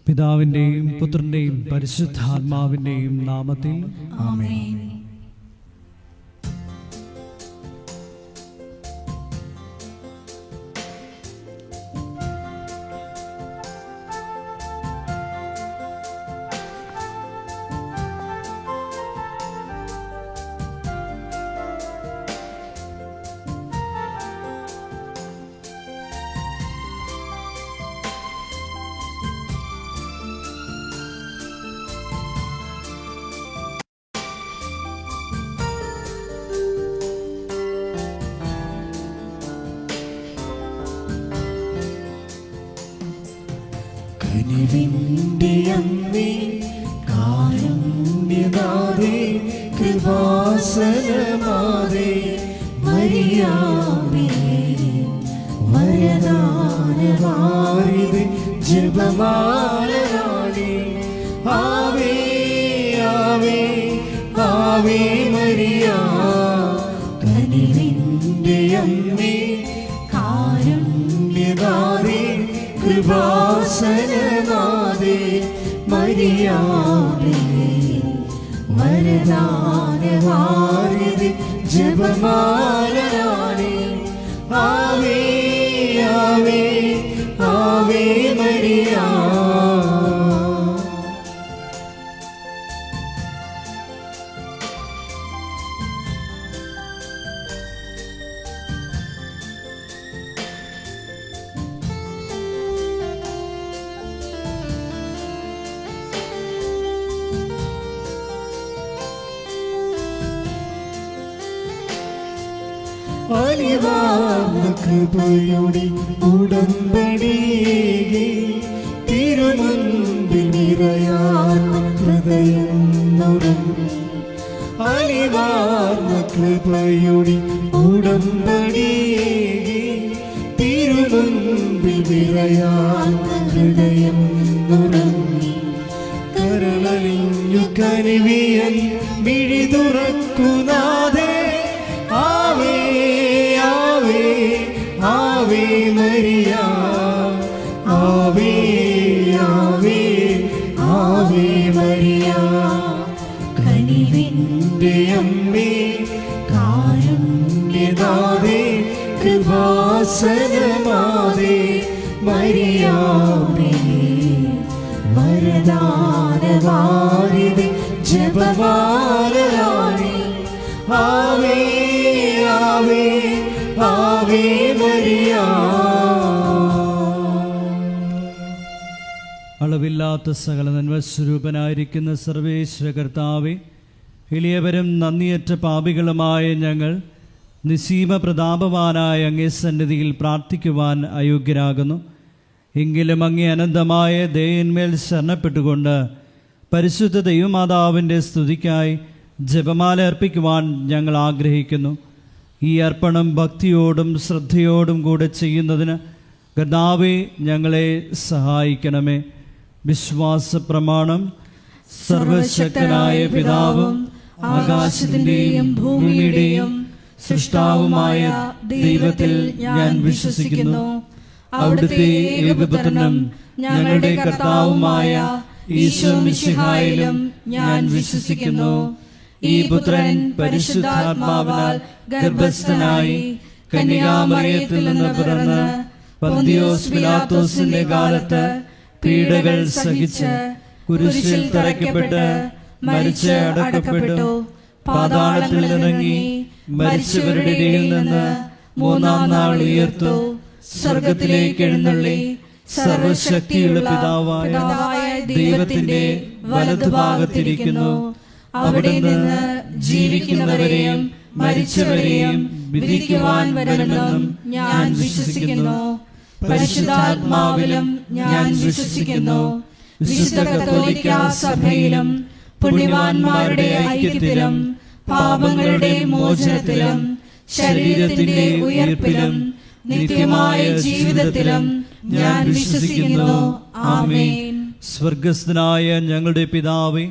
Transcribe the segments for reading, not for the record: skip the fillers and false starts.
പിതാവിൻ്റെയും പുത്രൻ്റെയും പരിശുദ്ധാത്മാവിൻ്റെയും നാമത്തിൽ ആമേൻ. കനിവിന്റെ അമ്മേ, കാരുണ്യനാഥേ, കൃപാസനമാതേ, മരിയാമേ, വരദാനവാരിധി, ജപമാലയാളേ, ആവേ ആവേ ആവേ മരിയ. കനിവിന്റെ അമ്മേ, കാരുണ്യനാഥേ, കൃപാസനനാഥേ, മരിയാമേ, വരദാനവാരിധി, ജപമാലയാളേ, ആവേ ആവേ ആവേ മരിയ. അലിവാർന്ന കൃപയുടെ ഉടമ്പടിയേകി, തിരുമുൻപിൽ നിറയാർന്ന ഹൃദയം നുറുങ്ങി. അലിവാർന്ന കൃപയുടെ ഉടമ്പടിയേകി, തിരുമുൻപിൽ നിറയാർന്ന ഹൃദയം നുറുങ്ങി. കരളലിഞ്ഞു കനിവിയൻ മിഴി തുറക്കുനാഥേ, ആവേ ആവേ ആവേ മരിയ, ആവേ ആവേ ആവേ മരിയ. കനിവിന്റെ അമ്മേ, കാരുണ്യനാഥേ, കൃപാസനമാതേ, മരിയാമേ, വരദാനവാരിധി, ജപമാലയാളേ, ആവേ ആവേ ആവേ മരിയ. അളവില്ലാത്ത സകല നന്മസ്വരൂപനായിരിക്കുന്ന സർവേശ്വര കർത്താവേ, എളിയവരും നന്ദിയറ്റ പാപികളുമായ ഞങ്ങൾ നിസീമ പ്രതാപവാനായ അങ്ങേ സന്നിധിയിൽ പ്രാർത്ഥിക്കുവാൻ അയോഗ്യരാകുന്നു. എങ്കിലും അങ്ങേ അനന്തമായ ദയന്മേൽ ശരണപ്പെട്ടുകൊണ്ട് പരിശുദ്ധ ദൈവമാതാവിൻ്റെ സ്തുതിക്കായി ജപമാല അർപ്പിക്കുവാൻ ഞങ്ങൾ ആഗ്രഹിക്കുന്നു. ഈ അർപ്പണം ഭക്തിയോടും ശ്രദ്ധയോടും കൂടെ ചെയ്യുന്നതിന് കർത്താവേ ഞങ്ങളെ സഹായിക്കണമേ. വിശ്വാസ പ്രമാണം. സർവശക്തനായ പിതാവും ആകാശത്തിൻ്റെയും ഭൂമിയുടെയും സൃഷ്ടാവുമായ ദൈവത്തിൽ ഞാൻ വിശ്വസിക്കുന്നു. അവിടുത്തെ ഏകപുത്രനും ഞങ്ങളുടെ കർത്താവുമായ ഈശോ മിശിഹായിലും ഞാൻ വിശ്വസിക്കുന്നു. ഈ പുത്രൻ പരിശുദ്ധാത്മാവിനാൽ ഗർഭസ്ഥനായി കന്യകാമറിയത്തിൽ നിന്ന് പിറന്ന് പന്തിയോസ് പിലാത്തോസിന്റെ കാലത്ത് പീഡകൾ സഹിച്ച് കുരിശിൽ തറയ്ക്കപ്പെട്ട് മരിച്ച് അടക്കപ്പെട്ടു, പാതാളത്തിൽ ഇറങ്ങി മരിച്ചവരുടെ ഇടയിൽ നിന്ന് മൂന്നാം നാൾ ഉയർത്തു, സ്വർഗത്തിലേക്ക് എഴുന്നള്ളി സർവശക്തിയുള്ള പിതാവായ ദൈവത്തിന്റെ വലതുഭാഗത്തിരിക്കുന്നു. അവിടെ നിന്ന് ജീവിക്കുന്നവരെയും മരിച്ചവരെയും വിധിക്കുവാൻ വരുമെന്നും ഞാൻ വിശ്വസിക്കുന്നു. പരിശുദ്ധാത്മാവിലും ഞാൻ വിശ്വസിക്കുന്നു. വിശുദ്ധ കത്തോലിക്ക സഭയിലും പുണ്യവാന്മാരുടെ ഐക്യത്തിലും പാപങ്ങളുടെ മോചനത്തിലും ശരീരത്തിന്റെ ഉയർപ്പിലും നിത്യമായ ജീവിതത്തിലും ഞാൻ വിശ്വസിക്കുന്നു. ആമേൻ. സ്വർഗസ്ഥനായ ഞങ്ങളുടെ പിതാവേ,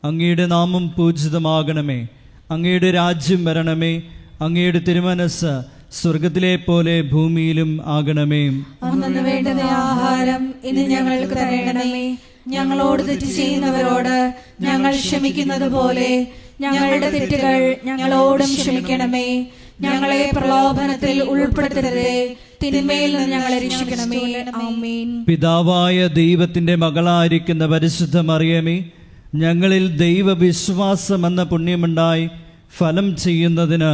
അങ്ങയുടെ നാമം പൂജിതമാകണമേ. അങ്ങയുടെ രാജ്യം വരണമേ. അങ്ങയുടെ തിരുമനസ് സ്വർഗത്തിലെ പോലെ ഭൂമിയിലും ആകണമേ. അന്നു വേണ്ടുന്ന ആഹാരം ഇന്ന് ഞങ്ങൾക്ക് തരണമേ. ഞങ്ങളോട് തെറ്റ് ചെയ്യുന്നവരോട് ഞങ്ങൾ ക്ഷമിക്കുന്നത് പോലെ ഞങ്ങളുടെ തെറ്റുകൾ ഞങ്ങളോടും ക്ഷമിക്കണമേ. ഞങ്ങളെ പ്രലോഭനത്തിൽ ഉൾപ്പെടുത്തരുതേ, തിന്മയിൽ നിന്ന് ഞങ്ങളെ രക്ഷിക്കണമേ. ആമേൻ. പിതാവായ ദൈവത്തിന്റെ മകളായിരിക്കുന്ന പരിശുദ്ധ മറിയമേ, ഞങ്ങളിൽ ദൈവവിശ്വാസം എന്ന പുണ്യമുണ്ടായി ഫലം ചെയ്യുന്നതിന്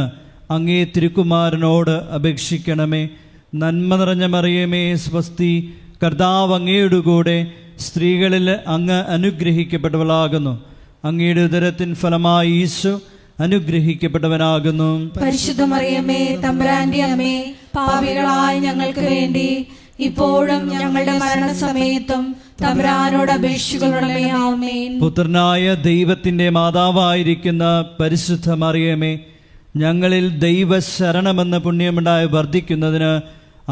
അങ്ങേ തിരുക്കുമാരനോട് അപേക്ഷിക്കണമേ. നന്മ നിറഞ്ഞ മറിയമേ, സ്വസ്തി, കർത്താവ് അങ്ങയുടെ കൂടെ സ്ത്രീകളിൽ അങ്ങ് അനുഗ്രഹിക്കപ്പെട്ടവളാകുന്നു. അങ്ങയുടെ ഉദരത്തിൻ ഫലമായി ഈശോ അനുഗ്രഹിക്കപ്പെട്ടവനാകുന്നു. പരിശുദ്ധ മറിയമേ, തമ്പുരാന്റെ അമ്മേ, പാപികളായ ഞങ്ങൾക്ക് വേണ്ടി ഇപ്പോഴും ഞങ്ങളുടെ മരണസമയത്തും തമ്പുരാനോട് അപേക്ഷിക്കണമേ. ആമേൻ. പുത്രനായ ദൈവത്തിന്റെ മാതാവായിരിക്കുന്ന പരിശുദ്ധ മറിയമേ, ഞങ്ങളിൽ ദൈവശരണമെന്ന പുണ്യമുണ്ടായി വർദ്ധിക്കുന്നതിന്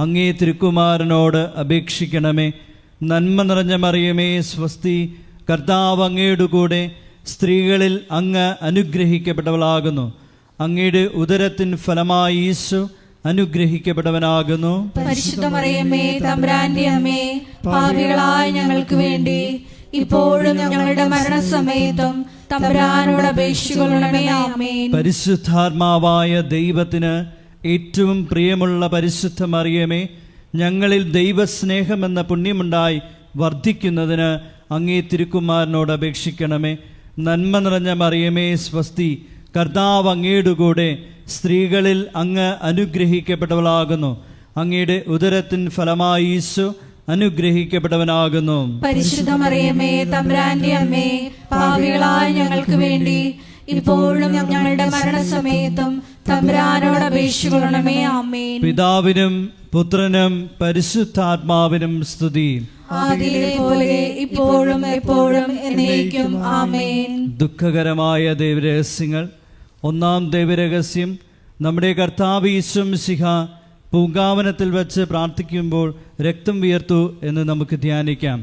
അങ്ങേ തിരുക്കുമാരനോട് അപേക്ഷിക്കണമേ. നന്മ നിറഞ്ഞ മറിയമേ, സ്വസ്തി, കർത്താവ് അങ്ങയുടെ കൂടെ സ്ത്രീകളിൽ അങ്ങ് അനുഗ്രഹിക്കപ്പെട്ടവളാകുന്നു. അങ്ങയുടെ ഉദരത്തിൻ ഫലമായി ഈശോ അനുഗ്രഹിക്കപ്പെട്ടവനാകുന്നു. പരിശുദ്ധ മറിയമേ, തമ്പുരാന്റെ അമ്മേ, പാപികളായ ഞങ്ങൾക്ക് വേണ്ടി ഇപ്പോഴും ഞങ്ങളുടെ മരണസമയത്തും തമ്പുരാനോട് അപേക്ഷിക്കണമേ. ആമേൻ. പരിശുദ്ധാത്മാവായ ദൈവത്തിന് ഏറ്റവും പ്രിയമുള്ള പരിശുദ്ധ മറിയമേ, ഞങ്ങളിൽ ദൈവസ്നേഹമെന്ന പുണ്യമുണ്ടായി വർദ്ധിക്കുന്നതിന് അങ്ങേ തിരുക്കുമാരനോട് അപേക്ഷിക്കണമേ. നന്മ നിറഞ്ഞ മറിയമേ, സ്വസ്തി, കർത്താവ് അങ്ങയുടെ കൂടെ സ്ത്രീകളിൽ അങ്ങ് അനുഗ്രഹിക്കപ്പെട്ടവളാകുന്നു. അങ്ങയുടെ ഉദരത്തിൻ ഫലമായി ഈശോ അനുഗ്രഹിക്കപ്പെട്ടവനാകുന്നു. പരിശുദ്ധ മറിയമേ, തമ്പുരാന്റെ അമ്മേ, പാപികളായ ഞങ്ങൾക്ക് വേണ്ടി ഇപ്പോഴും ഞങ്ങളുടെ മരണസമയത്തും തമ്പുരാനോട് അപേക്ഷിക്കണമേ. ആമേൻ. പിതാവിനും പുത്രനും പരിശുദ്ധാത്മാവിനും സ്തുതി. ആദിയിലെ പോലെ ഇപ്പോഴും എപ്പോഴും എന്നേക്കും. ആമേൻ. ദുഃഖകരമായ ദൈവരഹസ്യങ്ങൾ. ഒന്നാം ദൈവരഹസ്യം, നമ്മുടെ കർത്താവ് ഈശോ മിശിഹ പൂങ്കാവനത്തിൽ വച്ച് പ്രാർത്ഥിക്കുമ്പോൾ രക്തം വിയർത്തു എന്ന് നമുക്ക് ധ്യാനിക്കാം.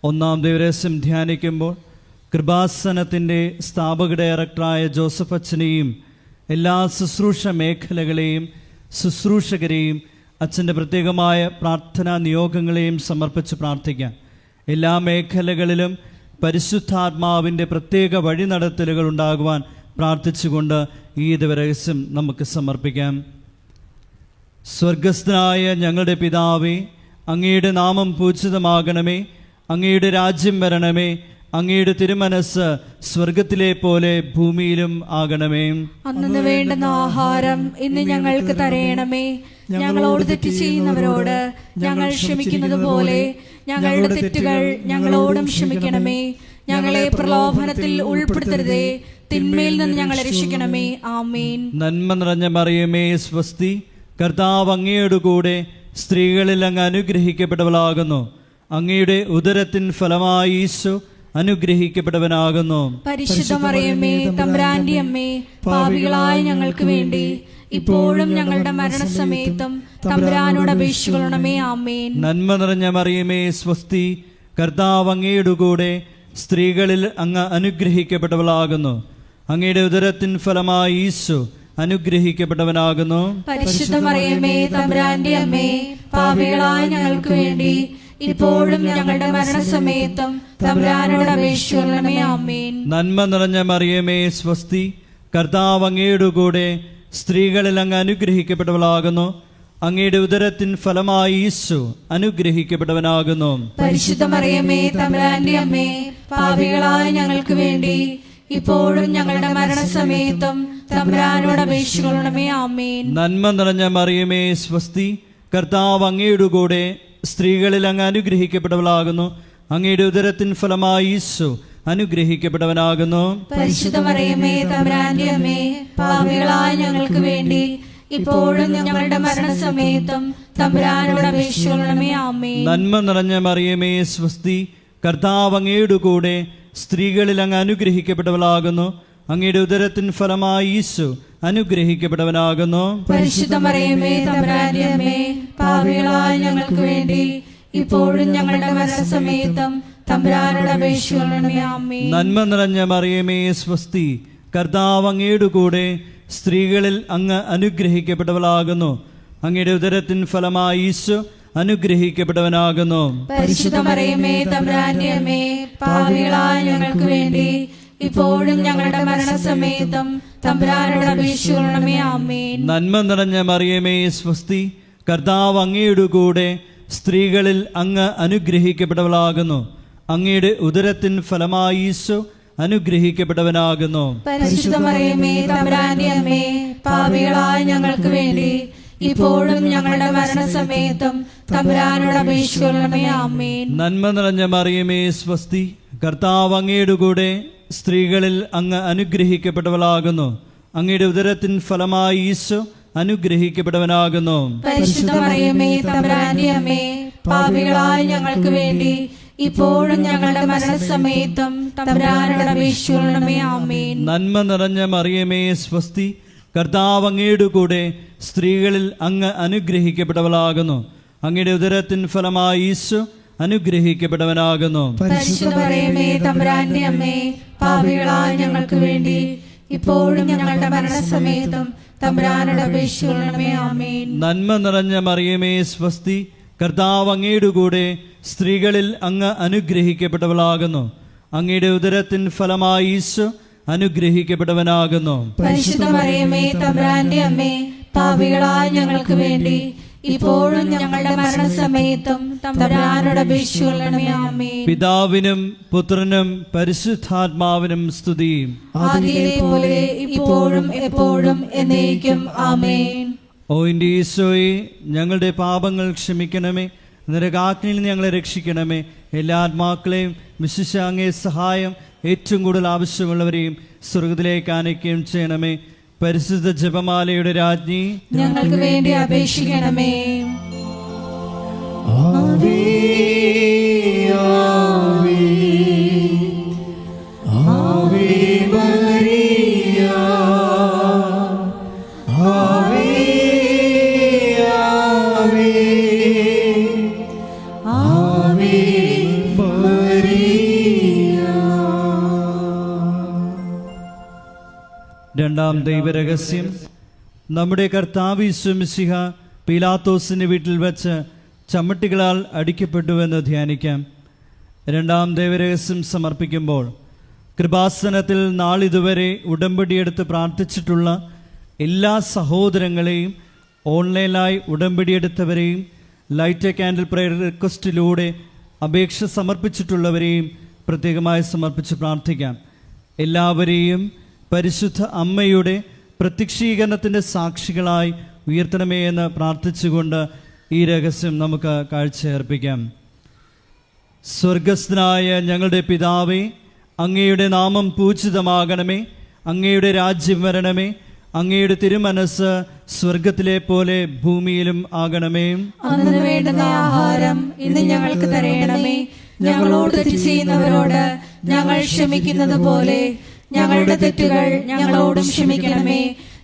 ഒന്നാം ദൈവരഹസ്യം ധ്യാനിക്കുമ്പോൾ കൃപാസനത്തിൻ്റെ സ്ഥാപക ഡയറക്ടറായ ജോസഫ് അച്ഛനെയും എല്ലാ ശുശ്രൂഷ മേഖലകളെയും ശുശ്രൂഷകരെയും അച്ഛൻ്റെ പ്രത്യേകമായ പ്രാർത്ഥനാ നിയോഗങ്ങളെയും സമർപ്പിച്ച് പ്രാർത്ഥിക്കാം. എല്ലാ മേഖലകളിലും പരിശുദ്ധാത്മാവിൻ്റെ പ്രത്യേക വഴിനടത്തലുകൾ ഉണ്ടാകുവാൻ പ്രാർത്ഥിച്ചുകൊണ്ട് ഈ ദിവരഹസ്യം നമുക്ക് സമർപ്പിക്കാം. സ്വർഗസ്ഥനായ ഞങ്ങളുടെ പിതാവേ, അങ്ങയുടെ നാമം പൂജിതമാകണമേ. അങ്ങയുടെ രാജ്യം വരണമേ. അങ്ങയുടെ തിരുമനസ് സ്വർഗത്തിലെ പോലെ ഭൂമിയിലും ആകണമേ. അന്നു വേണ്ടുന്ന ആഹാരം ഇന്ന് ഞങ്ങൾക്ക് തരയണമേ. ഞങ്ങളോട് തെറ്റ് ചെയ്യുന്നവരോട് ഞങ്ങൾ ക്ഷമിക്കുന്നത് പോലെ ഞങ്ങളുടെ തെറ്റുകൾ ഞങ്ങളോടും ക്ഷമിക്കണമേ. ഞങ്ങളെ പ്രലോഭനത്തിൽ ഉൾപ്പെടുത്തരുതേ, തിന്മയിൽ നിന്ന് ഞങ്ങളെ രക്ഷിക്കണമേ. ആമേൻ. നന്മ നിറഞ്ഞ മറിയമേ, സ്വസ്തി, കർത്താവ് അങ്ങയുടെ കൂടെ സ്ത്രീകളിൽ അങ്ങ് അനുഗ്രഹിക്കപ്പെട്ടവളാകുന്നു. അങ്ങയുടെ ഉദരത്തിൻ ഫലമായി ഈശോ അനുഗ്രഹിക്കപ്പെട്ടവനാകുന്നു. പരിശുദ്ധ മറിയമേ, തമ്പുരാന്റെ അമ്മേ, പാപികളായ ഞങ്ങൾക്ക് വേണ്ടി ഇപ്പോഴും ഞങ്ങളുടെ മരണസമയത്തും തമ്പുരാനോട് അപേക്ഷിക്കണമേ. ആമേൻ. നന്മ നിറഞ്ഞ മറിയമേ, സ്വസ്തി, കർത്താവ് അങ്ങയുടെ കൂടെ സ്ത്രീകളിൽ അങ്ങ് അനുഗ്രഹിക്കപ്പെട്ടവളാകുന്നു. അങ്ങയുടെ ഉദരത്തിൻ ഫലമായി ഈശോ അനുഗ്രഹിക്കപ്പെട്ടവനാകുന്നു. പരിശുദ്ധ മറിയമേ, തമ്പുരാന്റെ അമ്മേ, പാപികളായ ഞങ്ങൾക്ക് വേണ്ടി ഇപ്പോഴും ഞങ്ങളുടെ മരണസമയത്തും തമ്പുരാനോട് അപേക്ഷിക്കണമേ. ആമേൻ. നന്മ നിറഞ്ഞ മറിയമേ, സ്വസ്തി, കർത്താവ് അങ്ങയുടെ കൂടെ സ്ത്രീകളിൽ അങ്ങ് അനുഗ്രഹിക്കപ്പെട്ടവളാകുന്നു. അങ്ങയുടെ ഉദരത്തിൻ ഫലമായി ഈശോ അനുഗ്രഹിക്കപ്പെട്ടവനാകുന്നു. പരിശുദ്ധ മറിയമേ, തമ്പുരാന്റെ അമ്മേ, പാപികളായ ഞങ്ങൾക്ക് വേണ്ടി ഇപ്പോഴും ഞങ്ങളുടെ മരണസമയത്തും തമ്പുരാനോട് അപേക്ഷിക്കണമേ. ആമേൻ. നന്മ നിറഞ്ഞ മറിയമേ, സ്വസ്തി, കർത്താവ് അങ്ങയുടെ കൂടെ സ്ത്രീകളിൽ അങ്ങ് അനുഗ്രഹിക്കപ്പെട്ടവളാകുന്നു. അങ്ങയുടെ ഉദരത്തിൻ ഫലമായി ഈശോ അനുഗ്രഹിക്കപ്പെട്ടവനാകുന്നു. പരിശുദ്ധ മറിയമേ, തമ്പുരാന്റെ അമ്മേ, പാപികളായ ഞങ്ങൾക്ക് വേണ്ടി ഇപ്പോഴും ഞങ്ങളുടെ മരണസമയത്തും തമ്പുരാനോട് അപേക്ഷിക്കണമേ. ആമേൻ. നന്മ നിറഞ്ഞ മറിയമേ, സ്വസ്തി, കർത്താവ് അങ്ങയുടെ കൂടെ സ്ത്രീകളിൽ അങ്ങ് അനുഗ്രഹിക്കപ്പെട്ടവളാകുന്നു. അങ്ങയുടെ ഉദരത്തിൻ ഫലമായി ഈശോ അനുഗ്രഹിക്കപ്പെട്ടവനാകുന്നു. പരിശുദ്ധ മറിയമേ, തമ്പുരാന്റെ അമ്മേ, പാപികളായ ഞങ്ങൾക്ക് വേണ്ടി ഇപ്പോഴും ഞങ്ങളുടെ മരണസമയത്തും തമ്പുരാനോട് അപേക്ഷിക്കണമേ. ആമേൻ. നന്മ നിറഞ്ഞ മറിയമേ, സ്വസ്തി, കർത്താവ് അങ്ങയുടെ കൂടെ സ്ത്രീകളിൽ അങ്ങ് അനുഗ്രഹിക്കപ്പെട്ടവളാകുന്നു. അങ്ങയുടെ ഉദരത്തിൻ ഫലമായി ഈശോ അനുഗ്രഹിക്കപ്പെട്ടവനാകുന്നു. പരിശുദ്ധ മറിയമേ തമ്പുരാന്റെ അമ്മേ, പാപികളായ ഞങ്ങൾക്ക് വേണ്ടി ഇപ്പോഴും ഞങ്ങളുടെ മരണസമയത്തും തമ്പുരാനോട് അപേക്ഷിക്കണമേ. ആമേൻ. നന്മ നിറഞ്ഞ മറിയമേ സ്വസ്തി, കർത്താവ് അങ്ങയുടെ കൂടെ, സ്ത്രീകളിൽ അങ്ങ് അനുഗ്രഹിക്കപ്പെട്ടവളാകുന്നു. അങ്ങയുടെ ഉദരത്തിൻ ഫലമായി ഈശോ അനുഗ്രഹിക്കപ്പെട്ടവനാകുന്നു. പരിശുദ്ധ മറിയമേ തമ്പുരാന്റെ അമ്മേ, പാപികളായ ഞങ്ങൾക്ക് വേണ്ടി ഇപ്പോഴും ഞങ്ങളുടെ മരണസമയത്തും തമ്പുരാനോട് അപേക്ഷിക്കണമേ. ആമേൻ. നന്മ നിറഞ്ഞ മറിയമേ സ്വസ്തി, കർത്താവ് അങ്ങയുടെ കൂടെ, സ്ത്രീകളിൽ അങ്ങ് അനുഗ്രഹിക്കപ്പെട്ടവളാകുന്നു. അങ്ങയുടെ ഉദരത്തിൻ ഫലമായി ഈശോ അനുഗ്രഹിക്കപ്പെട്ടവനാകുന്നു. പരിശുദ്ധ മറിയമേ തമ്പുരാന്റെ അമ്മേ, പാപികളായ ഞങ്ങൾക്ക് വേണ്ടി ഇപ്പോഴും ഞങ്ങളുടെ മരണസമയത്തും തമ്പുരാനോട് അപേക്ഷിക്കണമേ. ആമേൻ. നന്മ നിറഞ്ഞ മറിയമേ സ്വസ്തി, കർത്താവ് അങ്ങയുടെ കൂടെ, സ്ത്രീകളിൽ അങ്ങ് അനുഗ്രഹിക്കപ്പെട്ടവളാകുന്നു. അങ്ങയുടെ ഉദരത്തിൻ ഫലമായി ഈശോ അനുഗ്രഹിക്കപ്പെട്ടവനാകുന്നു. പരിശുദ്ധ മറിയമേ തമ്പുരാന്റെ അമ്മേ, പാപികളായ ഞങ്ങൾക്ക് വേണ്ടി ഇപ്പോഴും ഞങ്ങളുടെ മരണസമയത്തും തമ്പുരാനോട് അപേക്ഷിക്കണമേ. ആമേൻ. നന്മ നിറഞ്ഞ മറിയമേ സ്വസ്തി, കർത്താവ് അങ്ങയുടെ കൂടെ, സ്ത്രീകളിൽ അങ്ങ് അനുഗ്രഹിക്കപ്പെട്ടവളാകുന്നു. അങ്ങയുടെ ഉദരത്തിൻ ഫലമായി ഈശോ അനുഗ്രഹിക്കപ്പെട്ടവനാകുന്നു. പരിശുദ്ധ മറിയമേ തമ്പുരാന്റെ അമ്മേ, പാപികളായ ഞങ്ങൾക്ക് വേണ്ടി ഇപ്പോഴും ഞങ്ങളുടെ മരണസമയത്തും തമ്പുരാനോട് അപേക്ഷിക്കണമേ. ആമേൻ. പിതാവിനും പുത്രനും പരിശുദ്ധാത്മാവിനും സ്തുതി. ആദിയിലെ പോലെ ഇപ്പോഴും എപ്പോഴും എന്നേക്കും. ആമേൻ. ഓ എൻ്റെ ഈശോയെ, ഞങ്ങളുടെ പാപങ്ങൾ ക്ഷമിക്കണമേ, നരകാഗ്നിയിൽ നിന്ന് ഞങ്ങളെ രക്ഷിക്കണമേ. എല്ലാ ആത്മാക്കളെയും വിശിഷ്യ അങ്ങേ സഹായം ഏറ്റവും കൂടുതൽ ആവശ്യമുള്ളവരെയും സ്വർഗത്തിലേക്ക് ആനയിക്കുകയും ചെയ്യണമേ. പരിശുദ്ധ ജപമാലയുടെ രാജ്ഞി, ഞങ്ങൾക്ക് വേണ്ടി അപേക്ഷിക്കണമേ. ആവേ ആവേ ആവേ മരിയ, ആവേ ആവേ ആവേ മരിയ. രണ്ടാം ദൈവരഹസ്യം. നമ്മുടെ കർത്താവ് ഈശോ മിശിഹ പീലാത്തോസിന്റെ വീട്ടിൽ വെച്ച് ചമ്മട്ടികളാൽ അടിക്കപ്പെട്ടുവെന്ന് ധ്യാനിക്കാം. രണ്ടാം ദൈവരഹസ്യം സമർപ്പിക്കുമ്പോൾ കൃപാസനത്തിൽ നാളിതുവരെ ഉടമ്പടിയെടുത്ത് പ്രാർത്ഥിച്ചിട്ടുള്ള എല്ലാ സഹോദരങ്ങളെയും, ഓൺലൈനായി ഉടമ്പടിയെടുത്തവരെയും, ലൈറ്റ് എ കാൻഡിൽ പ്രയർ റിക്വസ്റ്റിലൂടെ അപേക്ഷ സമർപ്പിച്ചിട്ടുള്ളവരെയും പ്രത്യേകമായി സമർപ്പിച്ച് പ്രാർത്ഥിക്കാം. എല്ലാവരെയും പരിശുദ്ധ അമ്മയുടെ പ്രത്യക്ഷീകരണത്തിൻ്റെ സാക്ഷികളായി ഉയർത്തണമേ എന്ന് പ്രാർത്ഥിച്ചുകൊണ്ട് ഈ രഹസ്യം നമുക്ക് കാഴ്ചയർപ്പിക്കാം. സ്വർഗസ്ഥനായ ഞങ്ങളുടെ പിതാവേ, അങ്ങയുടെ നാമം പൂജിതമാകണമേ. അങ്ങയുടെ രാജ്യം വരണമേ. അങ്ങയുടെ തിരുമനസ് സ്വർഗത്തിലെ പോലെ ഭൂമിയിലും ആകണമേ. അന്നു വേണ്ടുന്ന ആഹാരം ഇന്ന് ഞങ്ങൾക്ക് തരയണമേ. ഞങ്ങളോട് തെറ്റ് ചെയ്യുന്നവരോട് ഞങ്ങൾ ക്ഷമിക്കുന്നത് പോലെ ഞങ്ങളുടെ തെറ്റുകൾ ഞങ്ങളോടും ക്ഷമിക്കണമേ.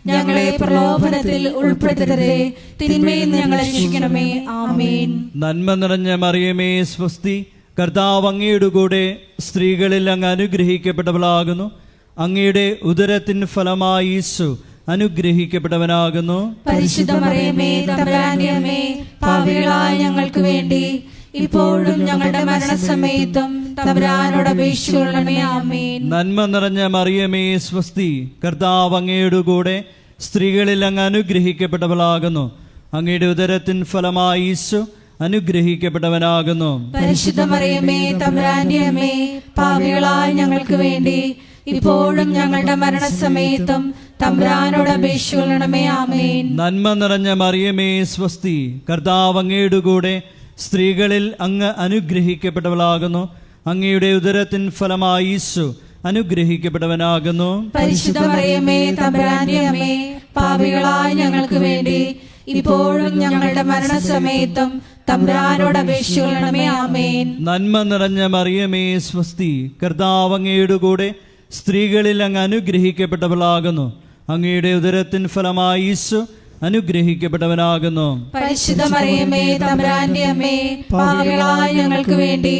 ഞങ്ങളെ പ്രലോഭനത്തിൽ ഉൾപ്പെടുത്തരുതേ, തിന്മയിൽ നിന്ന് ഞങ്ങളെ രക്ഷിക്കണമേ. ആമേൻ. നന്മ നിറഞ്ഞ മറിയമേ സ്വസ്തി, കർത്താവ് അങ്ങയുടെ കൂടെ, സ്ത്രീകളിൽ അങ്ങ് അനുഗ്രഹിക്കപ്പെട്ടവളാകുന്നു. അങ്ങയുടെ ഉദരത്തിൻ ഫലമായി ഈശോ അനുഗ്രഹിക്കപ്പെട്ടവനാകുന്നു. പരിശുദ്ധ മറിയമേ തമ്പുരാന്റെ അമ്മേ, പാപികളായ ഞങ്ങൾക്ക് വേണ്ടി ഇപ്പോഴും ഞങ്ങളുടെ മരണസമയത്തും തമ്പുരാനോട് അപേക്ഷിക്കണമേ. ആമേൻ. നന്മ നിറഞ്ഞ മറിയമേ സ്വസ്തി, കർത്താവ് അങ്ങയുടെ കൂടെ, സ്ത്രീകളിൽ അങ്ങ് അനുഗ്രഹിക്കപ്പെട്ടവളാകുന്നു. അങ്ങയുടെ ഉദരത്തിൻ ഫലമായി ഈശോ അനുഗ്രഹിക്കപ്പെട്ടവനാകുന്നു. പരിശുദ്ധ മറിയമേ തമ്പുരാന്റെ അമ്മേ, പാപികളായ ഞങ്ങൾക്ക് വേണ്ടി ഇപ്പോഴും ഞങ്ങളുടെ മരണസമയത്തും തമ്പുരാനോട് അപേക്ഷിക്കണമേ. ആമേൻ. നന്മ നിറഞ്ഞ മറിയമേ സ്വസ്തി, കർത്താവ് അങ്ങയുടെ കൂടെ, സ്ത്രീകളിൽ അങ്ങ് അനുഗ്രഹിക്കപ്പെട്ടവളാകുന്നു. അങ്ങയുടെ ഉദരത്തിൻ ഫലമായി ഈശോ അനുഗ്രഹിക്കപ്പെട്ടവനാകുന്നു. പരിശുദ്ധ മറിയമേ തമ്പുരാന്റെ അമ്മേ, പാപികളായ ഞങ്ങൾക്ക് വേണ്ടി ഇപ്പോഴും ഞങ്ങളുടെ മരണസമയത്തും തമ്പുരാനോട് അപേക്ഷിക്കണമേ. ആമേൻ. നന്മ നിറഞ്ഞ മറിയമേ സ്വസ്തി, കർത്താവ് അങ്ങയുടെ കൂടെ, സ്ത്രീകളിൽ അങ്ങ് അനുഗ്രഹിക്കപ്പെട്ടവളാകുന്നു. അങ്ങയുടെ ഉദരത്തിൻ ഫലമായി ഈശോ അനുഗ്രഹിക്കപ്പെട്ടവനാകുന്നു. പരിശുദ്ധ മറിയമേ തമ്പുരാന്റെ അമ്മേ, പാപികളായ ഞങ്ങൾക്ക് വേണ്ടി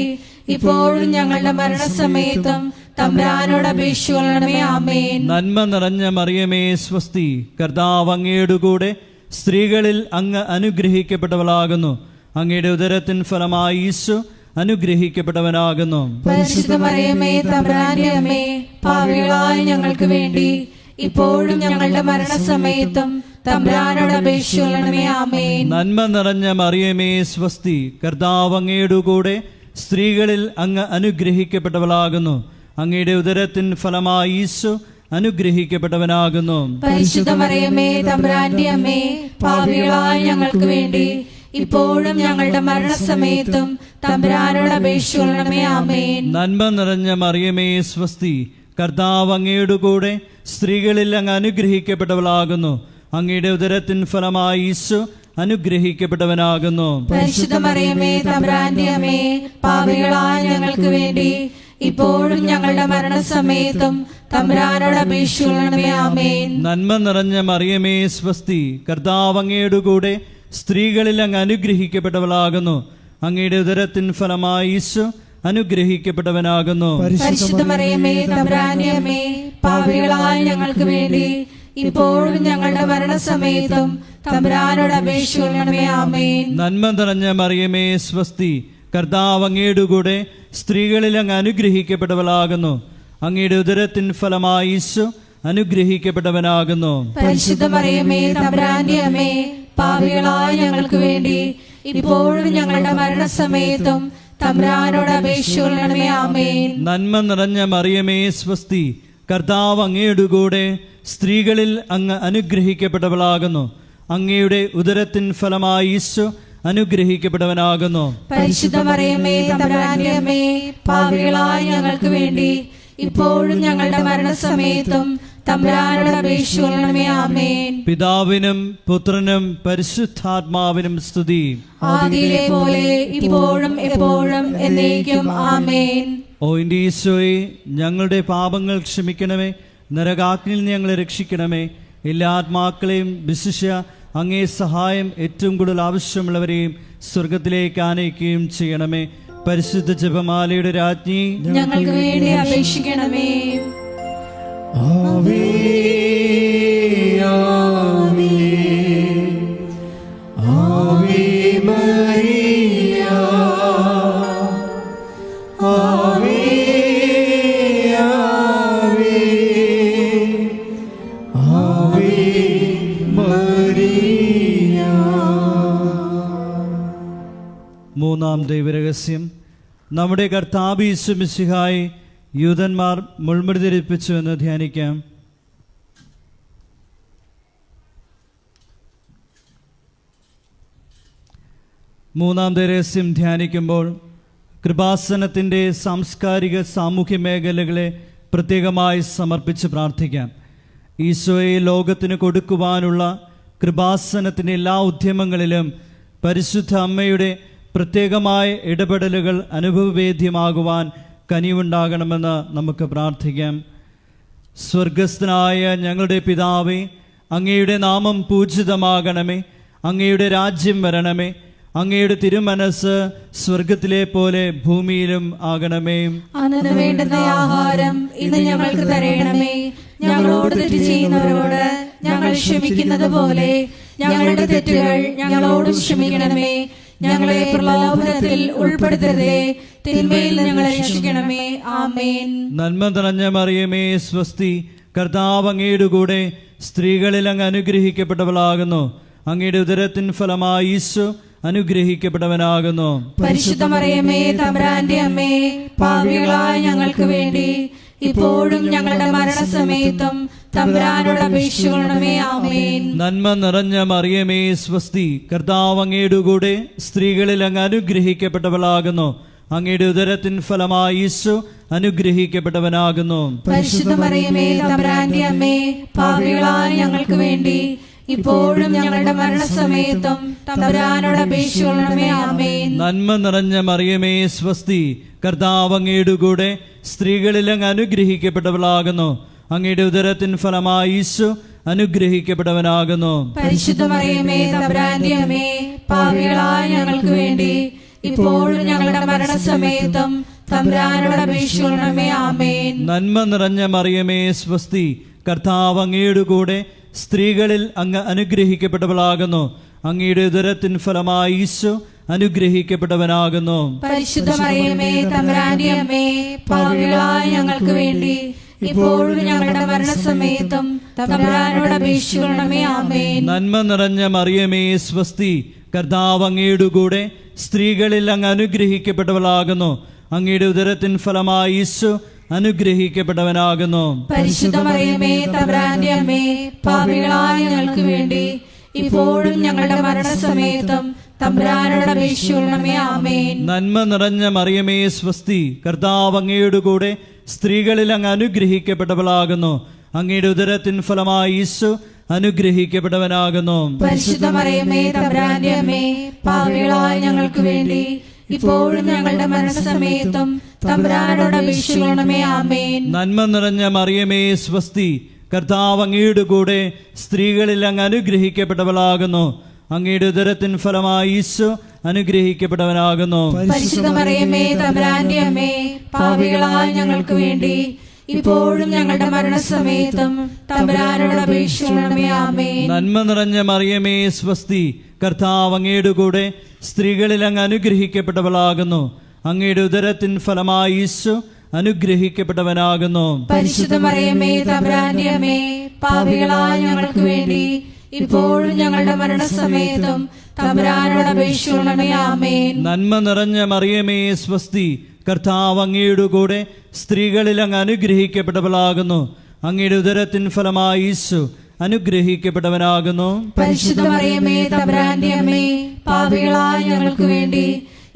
ഇപ്പോഴും ഞങ്ങളുടെ മരണസമയത്തും തമ്പുരാനോട് അപേക്ഷിക്കണമേ. ആമേൻ. നന്മ നിറഞ്ഞ മറിയമേ സ്വസ്തി, കർത്താവ് അങ്ങയുടെ കൂടെ സ്ത്രീകളിൽ അങ്ങ് അനുഗ്രഹിക്കപ്പെട്ടവളാകുന്നു. അങ്ങയുടെ ഉദരത്തിൻ ഫലമായി ഈശോ അനുഗ്രഹിക്കപ്പെട്ടവനാകുന്നു. പരിശുദ്ധ മറിയമേ തമ്പുരാന്റെ അമ്മേ, പാപികളായ ഞങ്ങൾക്ക് വേണ്ടി ഇപ്പോഴും ഞങ്ങളുടെ മരണസമയത്തും തമ്പുരാനോട് അപേക്ഷിക്കണമേ. ആമേൻ. നന്മ നിറഞ്ഞ മറിയമേ സ്വസ്തി, കർത്താവ് അങ്ങയുടെ കൂടെ സ്ത്രീകളിൽ അങ്ങ് അനുഗ്രഹിക്കപ്പെട്ടവളാകുന്നു. അങ്ങയുടെ ഉദരത്തിൻ ഫലമായി ഈശോ അനുഗ്രഹിക്കപ്പെട്ടവനാകുന്നു. പരിശുദ്ധ മറിയമേ തമ്പുരാന്റെ അമ്മേ, പാപികളായ ഞങ്ങൾക്ക് വേണ്ടി ഇപ്പോഴും ഞങ്ങളുടെ മരണസമയത്തും തമ്പുരാനോട് അപേക്ഷിക്കണമേ. ആമേൻ. നന്മ നിറഞ്ഞ മറിയമേ സ്വസ്തി, കർത്താവ് അങ്ങയുടെ കൂടെ സ്ത്രീകളിൽ അങ്ങ് അനുഗ്രഹിക്കപ്പെട്ടവളാകുന്നു. അങ്ങയുടെ ഉദരത്തിൻ ഫലമായി ഈശോ അനുഗ്രഹിക്കപ്പെട്ടവനാകുന്നു. പരിശുദ്ധ മറിയമേ തമ്പുരാന്റെ അമ്മേ, പാപികളായ ഞങ്ങൾക്ക് വേണ്ടി ഇപ്പോഴും ഞങ്ങളുടെ മരണസമയത്തും തമ്പുരാനോട് അപേക്ഷിക്കണമേ. ആമേൻ. നന്മ നിറഞ്ഞ മറിയമേ സ്വസ്തി, കർത്താവ് അങ്ങയുടെ കൂടെ സ്ത്രീകളിൽ അങ്ങ് അനുഗ്രഹിക്കപ്പെട്ടവളാകുന്നു. അങ്ങയുടെ ഉദരത്തിൻ ഫലമായി ഈശോ അനുഗ്രഹിക്കപ്പെട്ടവനാകുന്നു. പരിശുദ്ധ മറിയമേ തമ്പുരാന്റെ അമ്മേ, പാപികളായ ഞങ്ങൾക്ക് വേണ്ടി ഇപ്പോഴും ഞങ്ങളുടെ മരണസമയത്തും തമ്പുരാനോട് അപേക്ഷിക്കണമേ. ആമേൻ. നന്മ നിറഞ്ഞ മറിയമേ സ്വസ്തി, കർത്താവ് അങ്ങയുടെ കൂടെ സ്ത്രീകളിൽ അങ്ങ് അനുഗ്രഹിക്കപ്പെട്ടവളാകുന്നു. അങ്ങയുടെ ഉദരത്തിൻ ഫലമായി ഈശോ അനുഗ്രഹിക്കപ്പെട്ടവനാകുന്നു. പരിശുദ്ധ മറിയമേ തമ്പുരാന്റെ അമ്മേ, പാപികളായ ഞങ്ങൾക്ക് വേണ്ടി ഇപ്പോഴും ഞങ്ങളുടെ മരണസമയത്തും തമ്പുരാനോട് അപേക്ഷിക്കണമേ. ആമേൻ. നന്മ നിറഞ്ഞ മറിയമേ സ്വസ്തി, കർത്താവ് അങ്ങയുടെ കൂടെ സ്ത്രീകളിൽ അങ്ങ് അനുഗ്രഹിക്കപ്പെട്ടവളാകുന്നു. അങ്ങയുടെ ഉദരത്തിൻ ഫലമായി ഈശോ അനുഗ്രഹിക്കപ്പെട്ടവനാകുന്നു. പരിശുദ്ധ മറിയമേ തമ്പുരാന്റെ അമ്മേ, പാപികളായ ഞങ്ങൾക്ക് വേണ്ടി ഇപ്പോഴും ഞങ്ങളുടെ മരണസമയത്തും തമ്പുരാനോട് അപേക്ഷിക്കണമേ. ആമേൻ. പിതാവിനും പുത്രനും പരിശുദ്ധാത്മാവിനും സ്തുതി. ആദിയിലെ പോലെ ഇപ്പോഴും എപ്പോഴും എന്നേക്കും. ആമേൻ. ഓ എൻ്റെ ഈശോയെ, ഞങ്ങളുടെ പാപങ്ങൾ ക്ഷമിക്കണമേ, നരകാഗ്നിയിൽ നിന്ന് ഞങ്ങളെ രക്ഷിക്കണമേ. എല്ലാ ആത്മാക്കളെയും വിശിഷ്യ അങ്ങേ സഹായം ഏറ്റവും കൂടുതൽ ആവശ്യമുള്ളവരെയും സ്വർഗത്തിലേക്ക് ആനയിക്കുകയും ചെയ്യണമേ. പരിശുദ്ധ ജപമാലയുടെ രാജ്ഞി, ഞങ്ങൾക്ക് വേണ്ടി അപേക്ഷിക്കണമേ. ആവേ ആവേ ആവേ മരിയ, ആവേ ആവേ ആവേ മരിയ. മൂന്നാം ദൈവരഹസ്യം. നമ്മുടെ കർത്താവ് യേശു മിശിഹായെ യൂദന്മാർ മുൾമുടി ധരിപ്പിച്ചു എന്ന് ധ്യാനിക്കാം. മൂന്നാം ദൈവരഹസ്യം ധ്യാനിക്കുമ്പോൾ കൃപാസനത്തിൻ്റെ സാംസ്കാരിക സാമൂഹ്യ മേഖലകളെ പ്രത്യേകമായി സമർപ്പിച്ച് പ്രാർത്ഥിക്കാം. ഈശോയെ ലോകത്തിന് കൊടുക്കുവാനുള്ള കൃപാസനത്തിൻ്റെ എല്ലാ ഉദ്യമങ്ങളിലും പരിശുദ്ധ അമ്മയുടെ പ്രത്യേകമായ ഇടപെടലുകൾ അനുഭവവേദ്യമാകുവാൻ കനിവുണ്ടാകണമെന്ന് നമുക്ക് പ്രാർത്ഥിക്കാം. സ്വർഗസ്ഥനായ ഞങ്ങളുടെ പിതാവേ, അങ്ങയുടെ നാമം പൂജിതമാകണമേ. അങ്ങയുടെ രാജ്യം വരണമേ. അങ്ങയുടെ തിരുമനസ് സ്വർഗത്തിലെ പോലെ ഭൂമിയിലും ആകണമേ. അന്നു വേണ്ടുന്ന ആഹാരം ഇന്ന് ഞങ്ങൾക്ക് തരണമേ. ഞങ്ങളോട് തെറ്റ് ചെയ്യുന്നവരോട് ഞങ്ങൾ ക്ഷമിക്കുന്നത് പോലെ ഞങ്ങളുടെ തെറ്റുകൾ ഞങ്ങളോട് ക്ഷമിക്കണമേ. ഞങ്ങളെ പ്രലോഭനത്തിൽ ഉൾപ്പെടുത്തരുതേ, തിന്മയിൽ ഞങ്ങളെ രക്ഷിക്കണമേ. ആമേൻ. നന്മ നിറഞ്ഞ മറിയമേ സ്വസ്തി, കർത്താവ് അങ്ങയുടെ കൂടെ സ്ത്രീകളിൽ അങ്ങ് അനുഗ്രഹിക്കപ്പെട്ടവളാകുന്നു. അങ്ങയുടെ ഉദരത്തിൻ ഫലമായി ഈശോ അനുഗ്രഹിക്കപ്പെട്ടവനാകുന്നു. പരിശുദ്ധ മറിയമേ തമ്പുരാന്റെ അമ്മേ, പാപികളായ ഞങ്ങൾക്ക് വേണ്ടി ഇപ്പോഴും ഞങ്ങളുടെ മരണസമയത്തും തമ്പുരാനോട് അപേക്ഷിക്കണമേ. ആമേൻ. നന്മ നിറഞ്ഞ മറിയമേ സ്വസ്തി, കർത്താവ് അങ്ങയുടെ കൂടെ സ്ത്രീകളിൽ അങ്ങ് അനുഗ്രഹിക്കപ്പെട്ടവളാകുന്നു. അങ്ങയുടെ ഉദരത്തിൻ ഫലമായി ഈശോ അനുഗ്രഹിക്കപ്പെട്ടവനാകുന്നു. പരിശുദ്ധ മറിയമേ തമ്പുരാന്റെ അമ്മേ, പാപികളായ ഞങ്ങൾക്ക് വേണ്ടി ഇപ്പോഴും ഞങ്ങളുടെ മരണസമയത്തും തമ്പുരാനോട് അപേക്ഷിക്കണമേ. ആമേൻ. നന്മ നിറഞ്ഞ മറിയമേ സ്വസ്തി, കർത്താവ് അങ്ങയുടെ കൂടെ സ്ത്രീകളിൽ അങ്ങ് അനുഗ്രഹിക്കപ്പെട്ടവളാകുന്നു. അങ്ങയുടെ ഉദരത്തിൻ ഫലമായി ഈശോ അനുഗ്രഹിക്കപ്പെട്ടവനാകുന്നു. പരിശുദ്ധ മറിയമേ തമ്പുരാന്റെ അമ്മേ, പാപികളായ ഞങ്ങൾക്ക് വേണ്ടി ഇപ്പോഴും ഞങ്ങളുടെ മരണസമയത്തും തമ്പുരാനോട് അപേക്ഷിക്കണമേ. ആമേൻ. നന്മ നിറഞ്ഞ മറിയമേ സ്വസ്തി, കർത്താവ് അങ്ങയുടെ കൂടെ, സ്ത്രീകളിൽ അങ്ങ് അനുഗ്രഹിക്കപ്പെട്ടവളാകുന്നു. അങ്ങയുടെ ഉദരത്തിൻ ഫലമായി ഈശോ അനുഗ്രഹിക്കപ്പെട്ടവനാകുന്നു. പരിശുദ്ധ മറിയമേ തമ്പുരാന്റെ അമ്മേ, പാപികളായ ഞങ്ങൾക്ക് വേണ്ടി ഇപ്പോഴും ഞങ്ങളുടെ മരണസമയത്തും തമ്പുരാനോട് അപേക്ഷിക്കണമേ. ആമേൻ. നന്മ നിറഞ്ഞ മറിയമേ സ്വസ്തി, കർത്താവ് അങ്ങയുടെ കൂടെ, സ്ത്രീകളിൽ അങ്ങ് അനുഗ്രഹിക്കപ്പെട്ടവളാകുന്നു. അങ്ങയുടെ ഉദരത്തിൻ ഫലമായി ഈശോ അനുഗ്രഹിക്കപ്പെട്ടവനാകുന്നു. പരിശുദ്ധ മറിയമേ തമ്പുരാന്റെ അമ്മേ, പാപികളായ ഞങ്ങൾക്ക് വേണ്ടി ഇപ്പോഴും ഞങ്ങളുടെ മരണസമയത്തും തമ്പുരാനോട് അപേക്ഷിക്കണമേ. ആമേൻ. നന്മ നിറഞ്ഞ മറിയമേ സ്വസ്തി, കർത്താവ് അങ്ങയുടെ കൂടെ, സ്ത്രീകളിൽ അങ്ങ് അനുഗ്രഹിക്കപ്പെട്ടവളാകുന്നു. അങ്ങയുടെ ഉദരത്തിൻ ഫലമായി ഈശോ അനുഗ്രഹിക്കപ്പെട്ടവനാകുന്നു. പരിശുദ്ധ മറിയമേ തമ്പുരാന്റെ അമ്മേ, പാപികളായ ഞങ്ങൾക്ക് വേണ്ടി ഇപ്പോഴും ഞങ്ങളുടെ മരണസമയത്തും തമ്പുരാനോട് അപേക്ഷിക്കണമേ. ആമേൻ. നന്മ നിറഞ്ഞ മറിയമേ സ്വസ്തി, കർത്താവ് അങ്ങയുടെ കൂടെ, സ്ത്രീകളിൽ അങ്ങ് അനുഗ്രഹിക്കപ്പെട്ടവളാകുന്നു. അങ്ങയുടെ ഉദരത്തിൻ ഫലമായി ഈശോ അനുഗ്രഹിക്കപ്പെട്ടവനാകുന്നു. പരിശുദ്ധ മറിയമേ തമ്പുരാന്റെ അമ്മേ, പാപികളായ ഞങ്ങൾക്ക് വേണ്ടി ഇപ്പോഴും ഞങ്ങളുടെ മരണസമയത്തും തമ്പുരാനോട് അപേക്ഷിക്കണമേ. ആമേൻ. നന്മ നിറഞ്ഞ മറിയമേ സ്വസ്തി, കർത്താവ് അങ്ങയുടെ കൂടെ, സ്ത്രീകളിൽ അങ്ങ് അനുഗ്രഹിക്കപ്പെട്ടവളാകുന്നു. അങ്ങയുടെ ഉദരത്തിൻ ഫലമായി ഈശോ അനുഗ്രഹിക്കപ്പെട്ടവനാകുന്നു. പരിശുദ്ധ മറിയമേ തമ്പുരാന്റെ അമ്മേ, പാപികളായ ഞങ്ങൾക്ക് വേണ്ടി ഇപ്പോഴും ഞങ്ങളുടെ മരണസമയത്തും തമ്പുരാനോട് അപേക്ഷിക്കണമേ. ആമേൻ. നന്മ നിറഞ്ഞ മറിയമേ സ്വസ്തി, കർത്താവ് അങ്ങയുടെ കൂടെ, സ്ത്രീകളിൽ അങ്ങ് അനുഗ്രഹിക്കപ്പെട്ടവളാകുന്നു. അങ്ങയുടെ ഉദരത്തിൻ ഫലമായി ഈശോ അനുഗ്രഹിക്കപ്പെട്ടവനാകുന്നു. പരിശുദ്ധ മറിയമേ തമ്പുരാന്റെ അമ്മേ, പാപികളായ ഞങ്ങൾക്ക് വേണ്ടി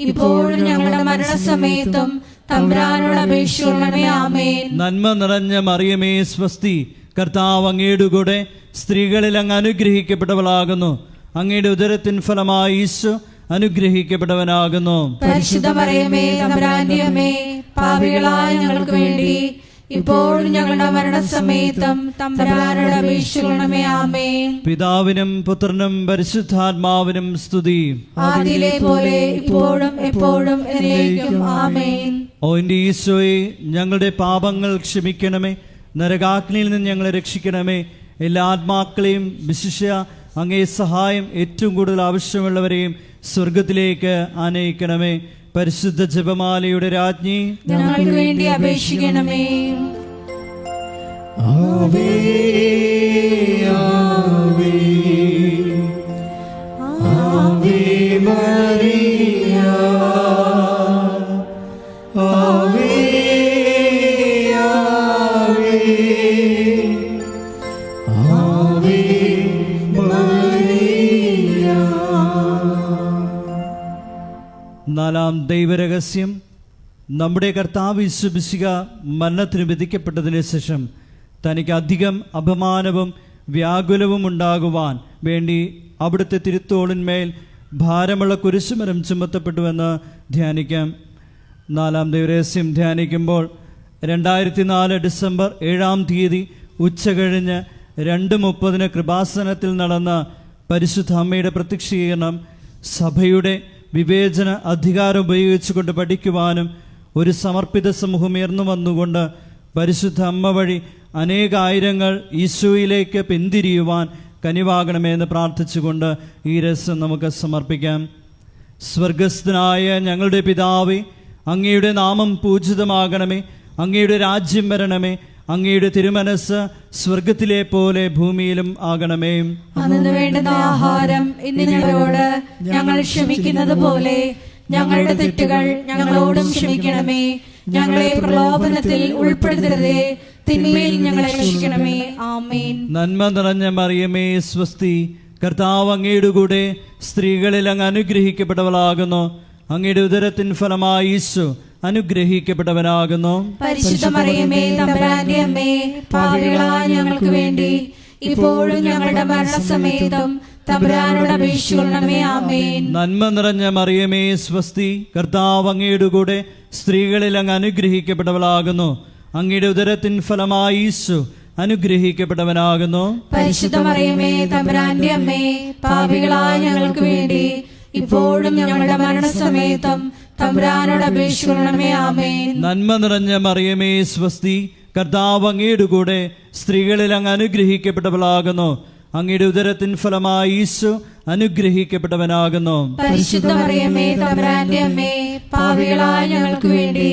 ഇപ്പോഴും ഞങ്ങളുടെ മരണസമയത്തും തമ്പുരാനോട് അപേക്ഷിക്കണമേ. ആമേൻ. നന്മ നിറഞ്ഞ മറിയമേ സ്വസ്തി, കർത്താവ് അങ്ങയുടെ കൂടെ, സ്ത്രീകളിൽ അങ്ങ് അനുഗ്രഹിക്കപ്പെട്ടവളാകുന്നു. അങ്ങയുടെ ഉദരത്തിൻ ഫലമായി ഈശോ അനുഗ്രഹിക്കപ്പെട്ടവനാകുന്നു. പരിശുദ്ധ മറിയമേ തമ്പുരാന്റെ അമ്മേ, പാപികളായ ഞങ്ങൾക്ക് വേണ്ടി ഇപ്പോഴും ഞങ്ങളുടെ മരണസമയത്തും തമ്പുരാനോട് അപേക്ഷിക്കണമേ. ആമേൻ. പിതാവിനും പുത്രനും പരിശുദ്ധാത്മാവിനും സ്തുതി. ആദിയിലെ പോലെ ഇപ്പോഴും എപ്പോഴും എന്നേക്കും. ആമേൻ. ഓ എൻ്റെ ഈശോയെ, ഞങ്ങളുടെ പാപങ്ങൾ ക്ഷമിക്കണമേ. നരകാഗ്നിയിൽ നിന്ന് ഞങ്ങളെ രക്ഷിക്കണമേ. എല്ലാ ആത്മാക്കളെയും, വിശിഷ്യ അങ്ങേ സഹായം ഏറ്റവും കൂടുതൽ ആവശ്യമുള്ളവരെയും സ്വർഗത്തിലേക്ക് ആനയിക്കണമേ. പരിശുദ്ധ ജപമാലയുടെ രാജ്ഞി, ഞങ്ങൾക്ക് വേണ്ടി അപേക്ഷിക്കണമേ. ആവേ ആവേ ആവേ മറിയ, ആവേ ആവേ ആവേ മറിയ. നാലാം ദൈവരഹസ്യം. നമ്മുടെ കർത്താവ് യേശു മിശിഹ മരണത്തിന് വിധിക്കപ്പെട്ടതിന് ശേഷം തനിക്ക് അധികം അപമാനവും വ്യാകുലവും ഉണ്ടാകുവാൻ വേണ്ടി അവിടുത്തെ തിരുത്തോളിന്മേൽ ഭാരമുള്ള കുരിശുമരം ചുമത്തപ്പെട്ടുവെന്ന് ധ്യാനിക്കാം. നാലാം ദൈവരഹസ്യം ധ്യാനിക്കുമ്പോൾ 2004 ഡിസംബർ 7-ാം തീയതി ഉച്ചകഴിഞ്ഞ് 2:30 കൃപാസനത്തിൽ നടന്ന പരിശുദ്ധ അമ്മയുടെ പ്രത്യക്ഷീകരണം സഭയുടെ വിവേചന അധികാരം ഉപയോഗിച്ചുകൊണ്ട് പഠിക്കുവാനും ഒരു സമർപ്പിത സമൂഹം ഉയർന്നു വന്നുകൊണ്ട് പരിശുദ്ധ അമ്മ വഴി അനേകായിരങ്ങൾ ഈശോയിലേക്ക് പിന്തിരിയുവാൻ കനിവാകണമെന്ന് പ്രാർത്ഥിച്ചുകൊണ്ട് ഈ രസം നമുക്ക് സമർപ്പിക്കാം. സ്വർഗസ്ഥനായ ഞങ്ങളുടെ പിതാവേ, അങ്ങയുടെ നാമം പൂജിതമാകണമേ. അങ്ങയുടെ രാജ്യം വരണമേ. അങ്ങയുടെ തിരുമനസ് സ്വർഗത്തിലെ പോലെ ഭൂമിയിലും ആകണമേ. അന്നു വേണ്ടുന്ന ആഹാരം ഇന്ന് ഞങ്ങളോട് ഞങ്ങൾ ക്ഷമിക്കുന്നത് പോലെ ഞങ്ങളുടെ തെറ്റുകൾ ഞങ്ങളോടും ക്ഷമിക്കണമേ. ഞങ്ങളെ പ്രലോഭനത്തിൽ ഉൾപ്പെടുത്തരുതേ, തിന്മയിൽ ഞങ്ങളെ രക്ഷിക്കണമേ. ആമേൻ. നന്മ നിറഞ്ഞ മറിയമേ സ്വസ്തി, കർത്താവ് അങ്ങയുടെ കൂടെ, സ്ത്രീകളിൽ അങ്ങ് അനുഗ്രഹിക്കപ്പെട്ടവളാകുന്നു. അങ്ങയുടെ ഉദരത്തിൻ ഫലമായി ഈശോ അനുഗ്രഹിക്കപ്പെട്ടവനാകുന്നു. പരിശുദ്ധ മറിയമേ തമ്പുരാന്റെ അമ്മേ, പാപികളായ ഞങ്ങൾക്ക് വേണ്ടി ഇപ്പോഴും ഞങ്ങളുടെ മരണസമയത്തും തമ്പുരാനോട് അപേക്ഷിക്കണമേ. ആമേൻ. നന്മ നിറഞ്ഞ മറിയമേ സ്വസ്തി, കർത്താവ് അങ്ങയുടെ കൂടെ, സ്ത്രീകളിൽ അങ്ങ് അനുഗ്രഹിക്കപ്പെട്ടവളാകുന്നു. അങ്ങയുടെ ഉദരത്തിൻ ഫലമായി ഈശോ അനുഗ്രഹിക്കപ്പെട്ടവനാകുന്നു. പരിശുദ്ധ മറിയമേ തമ്പുരാന്റെ അമ്മേ, പാപികളായ ഞങ്ങൾക്ക് വേണ്ടി ഇപ്പോഴും ഞങ്ങളുടെ മരണസമയത്തും തമ്പുരാനോട് അപേക്ഷിക്കണമേ. ആമേൻ. നന്മ നിറഞ്ഞ മറിയമേ സ്വസ്തി, കർത്താവ് അങ്ങയുടെ കൂടെ സ്ത്രീകളിൽ അങ്ങ് അനുഗ്രഹിക്കപ്പെട്ടവളാകുന്നു. അങ്ങയുടെ ഉദരത്തിൻ ഫലമായി ഈശോ അനുഗ്രഹിക്കപ്പെട്ടവനാകുന്നു. പരിശുദ്ധ മറിയമേ തമ്പുരാന്റെ അമ്മേ, പാപികളായ ഞങ്ങൾക്ക് വേണ്ടി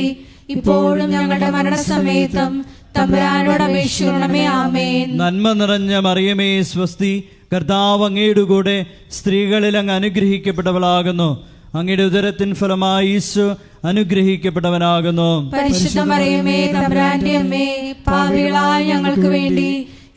ഇപ്പോഴും ഞങ്ങളുടെ മരണസമയത്തും തമ്പുരാനോട് അപേക്ഷിക്കണമേ. ആമേൻ. നന്മ നിറഞ്ഞ മറിയമേ സ്വസ്തി, കർത്താവ് അങ്ങയുടെ കൂടെ സ്ത്രീകളിൽ അങ്ങ് അനുഗ്രഹിക്കപ്പെട്ടവളാകുന്നു. അങ്ങയുടെ ഉദരത്തിൻ ഫലമായി ഈശോ അനുഗ്രഹിക്കപ്പെട്ടവനാകുന്നു. പരിശുദ്ധ മറിയമേ തമ്പുരാന്റെ അമ്മേ, പാപികളായ ഞങ്ങൾക്ക് വേണ്ടി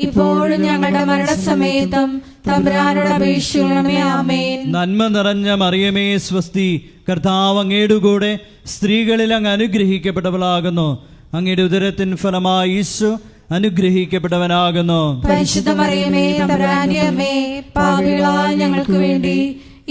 ഇപ്പോഴും ഞങ്ങളുടെ മരണസമയത്തും തമ്പുരാനോട് അപേക്ഷിക്കണമേ. ആമേൻ. നന്മ നിറഞ്ഞ മറിയമേ സ്വസ്തി, കർത്താവ് അങ്ങയുടെ കൂടെ സ്ത്രീകളിൽ അങ്ങ് അനുഗ്രഹിക്കപ്പെട്ടവളാകുന്നു. അങ്ങയുടെ ഉദരത്തിൻ ഫലമായി ഈശോ അനുഗ്രഹിക്കപ്പെട്ടവനാകുന്നു. പരിശുദ്ധ മറിയമേ തമ്പുരാന്റെ അമ്മേ, പാപികളായ ഞങ്ങൾക്ക് വേണ്ടി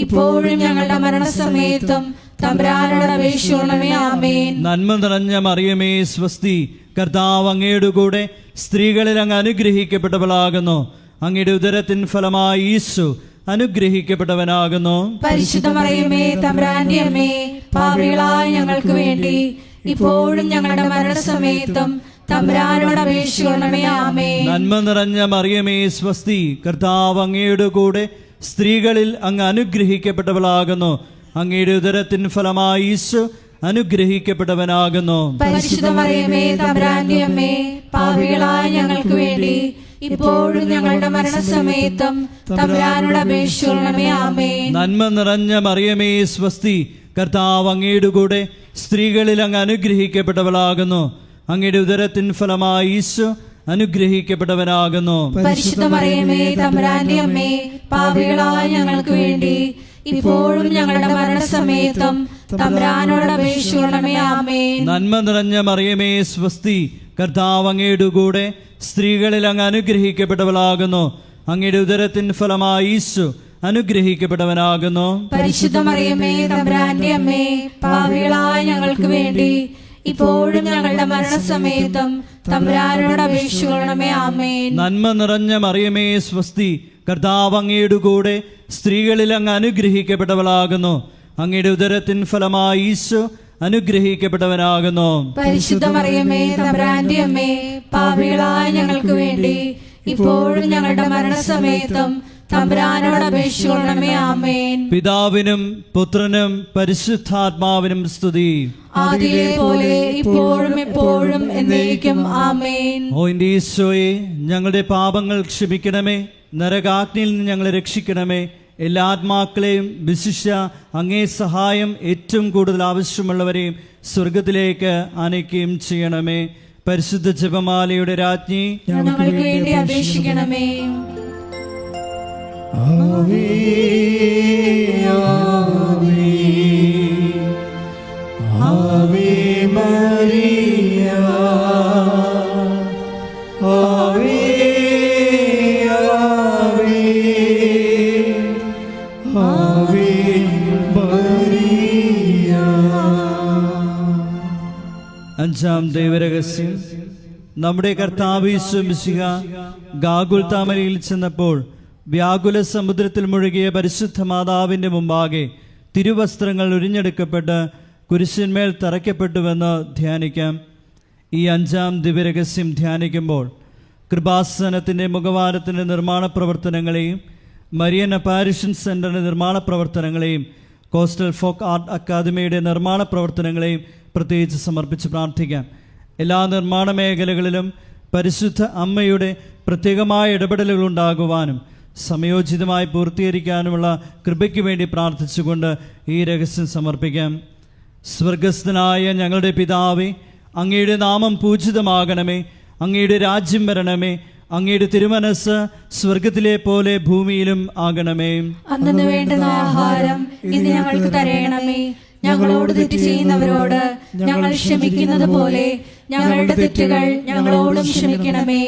ഇപ്പോഴും ഞങ്ങളുടെ മരണസമയത്തും തമ്പുരാനോട് അപേക്ഷിക്കണമേ. ആമേൻ. നന്മ നിറഞ്ഞ മറിയമേ സ്വസ്തി, കർത്താവ് അങ്ങയുടെ കൂടെ സ്ത്രീകളിൽ അങ്ങ് അനുഗ്രഹിക്കപ്പെട്ടവളാകുന്നു. അങ്ങയുടെ ഉദരത്തിൻ ഫലമായി ഈശോ അനുഗ്രഹിക്കപ്പെട്ടവനാകുന്നു. പരിശുദ്ധ മറിയമേ തമ്പുരാന്റെ അമ്മേ, പാപികളായ ഞങ്ങൾക്ക് വേണ്ടി ഇപ്പോഴും ഞങ്ങളുടെ മരണസമയത്തും തമ്പുരാനോട് അപേക്ഷിക്കണമേ. ആമേൻ. നന്മ നിറഞ്ഞ മറിയമേ സ്വസ്തി, കർത്താവ് അങ്ങയുടെ കൂടെ സ്ത്രീകളിൽ അങ്ങ് അനുഗ്രഹിക്കപ്പെട്ടവളാകുന്നു. അങ്ങയുടെ ഉദരത്തിൻ ഫലമായി ഈശോ അനുഗ്രഹിക്കപ്പെട്ടവനാകുന്നു. പരിശുദ്ധ മറിയമേ തമ്പുരാന്റെ അമ്മേ, പാപികളായ ഞങ്ങൾക്ക് വേണ്ടി ഇപ്പോഴും ഞങ്ങളുടെ മരണസമയത്തും തമ്പുരാനോട് അപേക്ഷിക്കണമേ. ആമേൻ. നന്മ നിറഞ്ഞ മറിയമേ സ്വസ്തി, കർത്താവ് അങ്ങയുടെ കൂടെ സ്ത്രീകളിൽ അങ്ങ് അനുഗ്രഹിക്കപ്പെട്ടവളാകുന്നു. അങ്ങയുടെ ഉദരത്തിൻ ഫലമായി ഈശോ അനുഗ്രഹിക്കപ്പെട്ടവനാകുന്നു. പരിശുദ്ധ മറിയമേ തമ്പുരാന്റെ അമ്മേ, പാപികളായ ഞങ്ങൾക്ക് വേണ്ടി ഇപ്പോഴും ഞങ്ങളുടെ മരണസമയത്തും തമ്പുരാനോട് അപേക്ഷിക്കണമേ. ആമേൻ. നന്മ നിറഞ്ഞ മറിയമേ സ്വസ്തി, കർത്താവ് അങ്ങയുടെ കൂടെ സ്ത്രീകളിൽ അങ്ങ് അനുഗ്രഹിക്കപ്പെട്ടവളാകുന്നു. അങ്ങയുടെ ഉദരത്തിൻ ഫലമായി ഈശോ അനുഗ്രഹിക്കപ്പെട്ടവനാകുന്നു. പരിശുദ്ധ മറിയമേ തമ്പുരാന്റെ അമ്മേ, പാപികളായ ഞങ്ങൾക്ക് വേണ്ടി ഇപ്പോഴും ഞങ്ങളുടെ മരണസമയത്തും തമ്പുരാനോട് അപേക്ഷിക്കണമേ. ആമേൻ. നന്മ നിറഞ്ഞ മറിയമേ സ്വസ്തി, കർത്താവ് അങ്ങയുടെ കൂടെ സ്ത്രീകളിൽ അങ്ങ് അനുഗ്രഹിക്കപ്പെട്ടവളാകുന്നു. അങ്ങയുടെ ഉദരത്തിൻ ഫലമായി ഈശോ അനുഗ്രഹിക്കപ്പെട്ടവനാകുന്നു. പരിശുദ്ധ മറിയമേ തമ്പുരാന്റെ അമ്മേ, പാപികളായ ഞങ്ങൾക്ക് വേണ്ടി ഇപ്പോഴും ഞങ്ങളുടെ മരണസമയത്തും തമ്പുരാനോട് അപേക്ഷിക്കണമേ. ആമേൻ. പിതാവിനും പുത്രനും പരിശുദ്ധാത്മാവിനും സ്തുതി. ആദിയിലെ പോലെ ഇപ്പോഴും എപ്പോഴും എന്നേക്കും. ആമേൻ. ഓ എന്റെ ഈശോയെ, ഞങ്ങളുടെ പാപങ്ങൾ ക്ഷമിക്കണമേ. നരകാഗ്നിയിൽ നിന്ന് ഞങ്ങളെ രക്ഷിക്കണമേ. എല്ലാ ആത്മാക്കളെയും വിശിഷ്യ അങ്ങേ സഹായം ഏറ്റവും കൂടുതൽ ആവശ്യമുള്ളവരെയും സ്വർഗത്തിലേക്ക് ആനയിക്കുകയും ചെയ്യണമേ. പരിശുദ്ധ ജപമാലയുടെ രാജ്ഞി, ഞങ്ങൾക്ക് വേണ്ടി അപേക്ഷിക്കണമേ. ആവേ ആവേ ആവേ മരിയ, ആവേ ആവേ ആവേ മരിയ. അഞ്ചാം ദൈവരഹസ്യം. നമ്മുടെ കർത്താവ് യേശു മിശിഹ ഗാഗുൽത്താമലയിൽ ചെന്നപ്പോൾ വ്യാകുല സമുദ്രത്തിൽ മുഴുകിയ പരിശുദ്ധ മാതാവിൻ്റെ മുമ്പാകെ തിരുവസ്ത്രങ്ങൾ ഉരിഞ്ഞെടുക്കപ്പെട്ട് കുരിശിന്മേൽ തറയ്ക്കപ്പെട്ടുവെന്ന് ധ്യാനിക്കാം. ഈ അഞ്ചാം ദിവ്യരഹസ്യം ധ്യാനിക്കുമ്പോൾ കൃപാസനത്തിൻ്റെ മുഖവാരത്തിൻ്റെ നിർമ്മാണ പ്രവർത്തനങ്ങളെയും മരിയൻ അപ്പാരിഷൻ സെൻ്ററിൻ്റെ നിർമ്മാണ പ്രവർത്തനങ്ങളെയും കോസ്റ്റൽ ഫോക്ക് ആർട്ട് അക്കാദമിയുടെ നിർമ്മാണ പ്രവർത്തനങ്ങളെയും പ്രത്യേകിച്ച് സമർപ്പിച്ച് പ്രാർത്ഥിക്കാം. എല്ലാ നിർമ്മാണ മേഖലകളിലും പരിശുദ്ധ അമ്മയുടെ പ്രത്യേകമായ ഇടപെടലുകൾ ഉണ്ടാകുവാനും സമയോചിതമായി പൂർത്തീകരിക്കാനുമുള്ള കൃപയ്ക്ക് വേണ്ടി പ്രാർത്ഥിച്ചുകൊണ്ട് ഈ രഹസ്യം സമർപ്പിക്കാം. സ്വർഗസ്ഥനായ ഞങ്ങളുടെ പിതാവേ, അങ്ങയുടെ നാമം പൂജിതമാകണമേ. അങ്ങയുടെ രാജ്യം വരണമേ. അങ്ങയുടെ തിരുമനസ് സ്വർഗത്തിലെ പോലെ ഭൂമിയിലും ആകണമേ. അന്നു വേണ്ടുന്ന ആഹാരം ഇന്ന് ഞങ്ങൾക്ക് തരയണമേ. ഞങ്ങളോട് തെറ്റ് ചെയ്യുന്നവരോട് ഞങ്ങൾ ക്ഷമിക്കുന്നത് പോലെ ഞങ്ങളുടെ തെറ്റുകൾ ഞങ്ങളോടും ക്ഷമിക്കണമേ.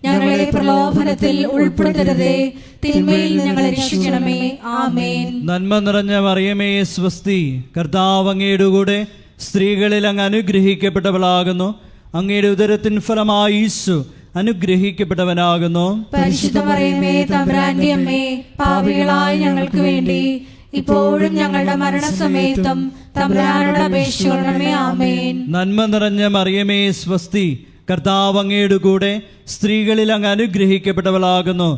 ഞങ്ങളെ പ്രലോഭനത്തിൽ ഉൾപ്പെടുത്തരുതേ, തിന്മയിൽ ഞങ്ങളെ രക്ഷിക്കണമേ. ആമേൻ. നന്മ നിറഞ്ഞ മറിയമേ സ്വസ്തി, കർത്താവ് അങ്ങയുടെ കൂടെ സ്ത്രീകളിൽ അങ്ങ് അനുഗ്രഹിക്കപ്പെട്ടവളാകുന്നു. അങ്ങയുടെ ഉദരത്തിൻ ഫലമായി ഈശോ അനുഗ്രഹിക്കപ്പെട്ടവനാകുന്നു. പരിശുദ്ധ മറിയമേ തമ്പുരാന്റെ അമ്മേ, പാപികളായ ഞങ്ങൾക്ക് വേണ്ടി ഇപ്പോഴും ഞങ്ങളുടെ മരണസമയത്തും തമ്പുരാനോട് അപേക്ഷിക്കണമേ. ആമേൻ. നന്മ നിറഞ്ഞ മറിയമേ സ്വസ്തി, കർത്താവ് അങ്ങയുടെ കൂടെ സ്ത്രീകളിൽ അങ്ങ് അനുഗ്രഹിക്കപ്പെട്ടവളാകുന്നു.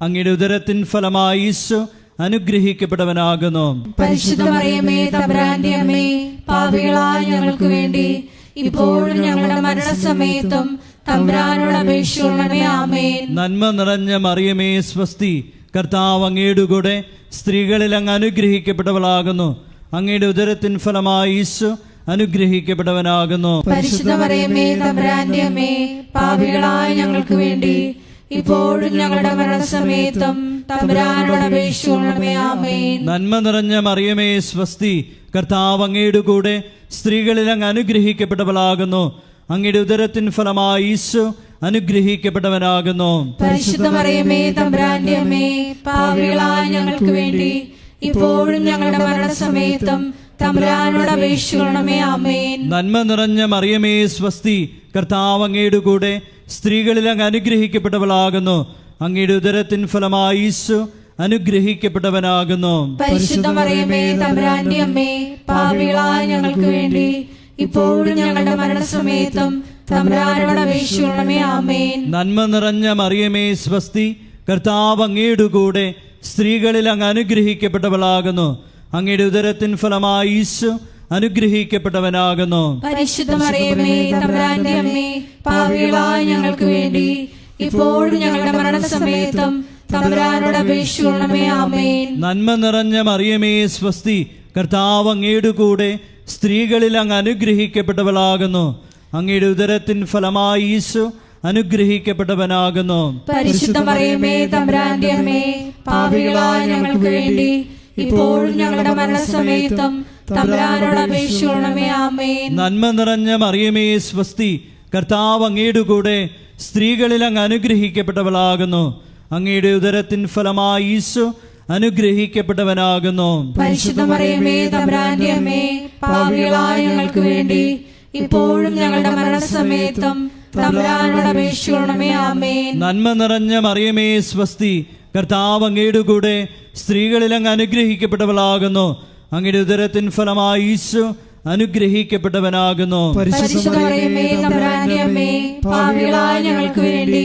അങ്ങയുടെ ഉദരത്തിൻ ഫലമായി ഈശോ അനുഗ്രഹിക്കപ്പെട്ടവനാകുന്നു. പരിശുദ്ധ മറിയമേ തമ്പുരാന്റെ അമ്മേ, പാപികളായ ഞങ്ങൾക്ക് വേണ്ടി ഇപ്പോഴും ഞങ്ങളുടെ മരണസമയത്തും തമ്പുരാനോട് അപേക്ഷിക്കണമേ. ആമേൻ. നന്മ നിറഞ്ഞ മറിയമേ സ്വസ്തി, കർത്താവ് അങ്ങയുടെ കൂടെ സ്ത്രീകളിൽ അങ്ങ് അനുഗ്രഹിക്കപ്പെട്ടവളാകുന്നു. അങ്ങയുടെ ഉദരത്തിൻ ഫലമായി ഈശോ അനുഗ്രഹിക്കപ്പെട്ടവനാകുന്നു. പരിശുദ്ധ മറിയമേ തമ്പുരാന്റെ അമ്മേ, പാപികളായ ഞങ്ങൾക്ക് വേണ്ടി ഇപ്പോഴും ഞങ്ങളുടെ മരണസമയത്തും തമ്പുരാനോട് അപേക്ഷിക്കണമേ. ആമേൻ. നന്മ നിറഞ്ഞ മറിയമേ സ്വസ്തി, കർത്താവ് അങ്ങയുടെ കൂടെ സ്ത്രീകളിൽ അങ്ങ് അനുഗ്രഹിക്കപ്പെട്ടവളാകുന്നു. അങ്ങയുടെ ഉദരത്തിൻ ഫലമായി ഈശോ അനുഗ്രഹിക്കപ്പെട്ടവനാകുന്നു. പരിശുദ്ധ മറിയമേ തമ്പുരാന്റെ അമ്മേ, പാപികളായ ഞങ്ങൾക്ക് വേണ്ടി ഇപ്പോഴും ഞങ്ങളുടെ മരണസമയത്തും തമ്പുരാനോട് അപേക്ഷിക്കണമേ. ആമേൻ. നന്മ നിറഞ്ഞ മറിയമേ സ്വസ്തി, കർത്താവ് അങ്ങയുടെ കൂടെ സ്ത്രീകളിൽ അങ്ങ് അനുഗ്രഹിക്കപ്പെട്ടവളാകുന്നു. അങ്ങയുടെ ഉദരത്തിൻ ഫലമായി ഈശോ അനുഗ്രഹിക്കപ്പെട്ടവനാകുന്നു. പരിശുദ്ധ മറിയമേ തമ്പുരാന്റെ അമ്മേ, പാപികളായ ഞങ്ങൾക്ക് വേണ്ടി ഇപ്പോഴും ഞങ്ങളുടെ മരണസമയത്തും തമ്പുരാനോട് അപേക്ഷിക്കണമേ. ആമേൻ. നന്മ നിറഞ്ഞ മറിയമേ സ്വസ്തി, കർത്താവ് അങ്ങയുടെ കൂടെ സ്ത്രീകളിൽ അങ്ങ് അനുഗ്രഹിക്കപ്പെട്ടവളാകുന്നു. അങ്ങയുടെ ഉദരത്തിൻ ഫലമായി ഈശോ അനുഗ്രഹിക്കപ്പെട്ടവനാകുന്നു. പരിശുദ്ധ മറിയമേ തമ്പുരാന്റെ അമ്മേ, പാപികളായ ഞങ്ങൾക്ക് വേണ്ടി ഇപ്പോഴും ഞങ്ങളുടെ മരണസമയത്തും തമ്പുരാനോട് അപേക്ഷിക്കണമേ. ആമേൻ. നന്മ നിറഞ്ഞ മറിയമേ സ്വസ്തി, കർത്താവ് അങ്ങയുടെ കൂടെ സ്ത്രീകളിൽ അങ്ങ് അനുഗ്രഹിക്കപ്പെട്ടവളാകുന്നു. അങ്ങയുടെ ഉദരത്തിൻ ഫലമായി ഈശോ അനുഗ്രഹിക്കപ്പെട്ടവനാകുന്നു. പരിശുദ്ധ മറിയമേ തമ്പുരാന്റെ അമ്മേ, പാപികളായ ഞങ്ങൾക്ക് വേണ്ടി ഇപ്പോഴും ഞങ്ങളുടെ മരണസമയത്തും തമ്പുരാനോട് അപേക്ഷിക്കണമേ. ആമേൻ. നന്മ നിറഞ്ഞ മറിയമേ സ്വസ്തി, കർത്താവ് അങ്ങയുടെ കൂടെ സ്ത്രീകളിൽ അങ്ങ് അനുഗ്രഹിക്കപ്പെട്ടവളാകുന്നു. അങ്ങയുടെ ഉദരത്തിൻ ഫലമായി ഈശോ അനുഗ്രഹിക്കപ്പെട്ടവനാകുന്നു. പരിശുദ്ധ മറിയമേ തമ്പുരാന്റെ അമ്മേ, പാപികളായ ഞങ്ങൾക്ക് വേണ്ടി ഇപ്പോഴും ഞങ്ങളുടെ മരണസമയത്തും തമ്പുരാനോട് അപേക്ഷിക്കണമേ. ആമേൻ. നന്മ നിറഞ്ഞ മറിയമേ സ്വസ്തി, കർത്താവ് അങ്ങയുടെ കൂടെ സ്ത്രീകളിൽ അങ്ങ് അനുഗ്രഹിക്കപ്പെട്ടവളാകുന്നു. അങ്ങയുടെ ഉദരത്തിൻ ഫലമായി ഈശോ അനുഗ്രഹിക്കപ്പെട്ടവനാകുന്നു. പരിശുദ്ധ മറിയമേ തമ്പുരാന്റെ അമ്മേ, പാപികളായ ഞങ്ങൾക്ക് വേണ്ടി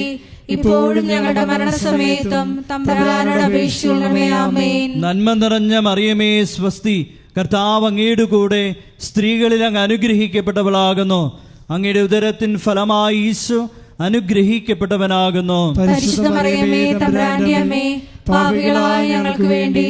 ഇപ്പോഴും ഞങ്ങളുടെ മരണസമയത്തും തമ്പുരാനോട് അപേക്ഷിക്കണമേ. ആമേൻ. നന്മ നിറഞ്ഞ മറിയമേ സ്വസ്തി, കർത്താവ് അങ്ങയുടെ കൂടെ സ്ത്രീകളിൽ അങ്ങ് അനുഗ്രഹിക്കപ്പെട്ടവളാകുന്നു. അങ്ങയുടെ ഉദരത്തിൻ ഫലമായി ഈശോ അനുഗ്രഹിക്കപ്പെട്ടവനാകുന്നു. പരിശുദ്ധ മറിയമേ തമ്പുരാന്റെ അമ്മേ, പാപികളായ ഞങ്ങൾക്ക് വേണ്ടി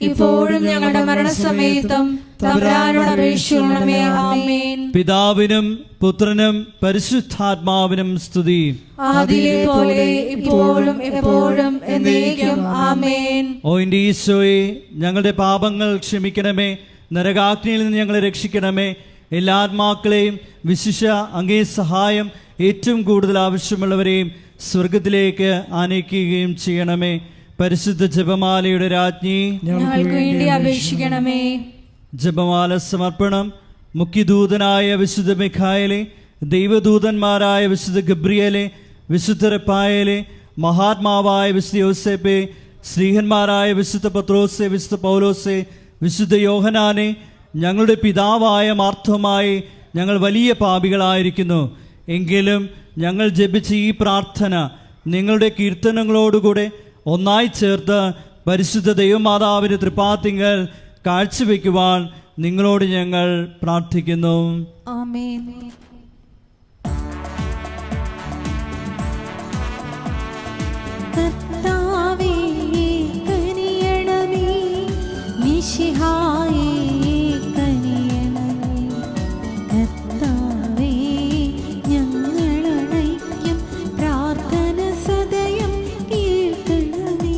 ഇപ്പോഴും ഞങ്ങളുടെ മരണസമയത്തും തമ്പുരാനോട് അപേക്ഷിക്കണമേ. ആമേൻ. പിതാവിനും പുത്രനും പരിശുദ്ധാത്മാവിനും സ്തുതി. ആദിയിലെ പോലെ ഇപ്പോഴും എപ്പോഴും എന്നേക്കും. ആമേൻ. ഓ എൻ്റെ ഈശോയെ, ഞങ്ങളുടെ പാപങ്ങൾ ക്ഷമിക്കണമേ. നരകാഗ്നിയിൽ നിന്ന് ഞങ്ങളെ രക്ഷിക്കണമേ. എല്ലാ ആത്മാക്കളെയും വിശിഷ്യ അങ്ങേ സഹായം ഏറ്റവും കൂടുതൽ ആവശ്യമുള്ളവരെയും സ്വർഗത്തിലേക്ക് ആനയിക്കുകയും ചെയ്യണമേ. പരിശുദ്ധ ജപമാലയുടെ രാജ്ഞി, ഞങ്ങൾക്ക് വേണ്ടി അപേക്ഷിക്കണമേ. ജപമാല സമർപ്പണം. മുഖ്യദൂതനായ വിശുദ്ധ മിഖായേലെ, ദൈവദൂതന്മാരായ വിശുദ്ധ ഗബ്രിയേലെ, വിശുദ്ധ റഫായേലെ, മഹാത്മാവായ വിശുദ്ധ യോസേപ്പെ, ശ്രീഹന്മാരായ വിശുദ്ധ പത്രോസെ, വിശുദ്ധ പൗലോസെ, വിശുദ്ധ യോഹനാനെ, ഞങ്ങളുടെ പിതാവായ മാർത്തോമായി, ഞങ്ങൾ വലിയ പാപികളായിരിക്കുന്നു. എങ്കിലും ഞങ്ങൾ ജപിച്ച ഈ പ്രാർത്ഥന നിങ്ങളുടെ കീർത്തനങ്ങളോടുകൂടെ ഒന്നായി ചേർത്ത് പരിശുദ്ധ ദൈവമാതാവിൻ്റെ തൃപ്പാത്തിങ്കൽ കാഴ്ചവെക്കുവാൻ നിങ്ങളോട് ഞങ്ങൾ പ്രാർത്ഥിക്കുന്നു. ആമേൻ. കർത്താവേ കനിയണമേ, മിശിഹായേ കനിയണമേ. കർത്താവേ ഞങ്ങളണയ്ക്കും പ്രാർത്ഥന സദയം കേൾക്കണമേ.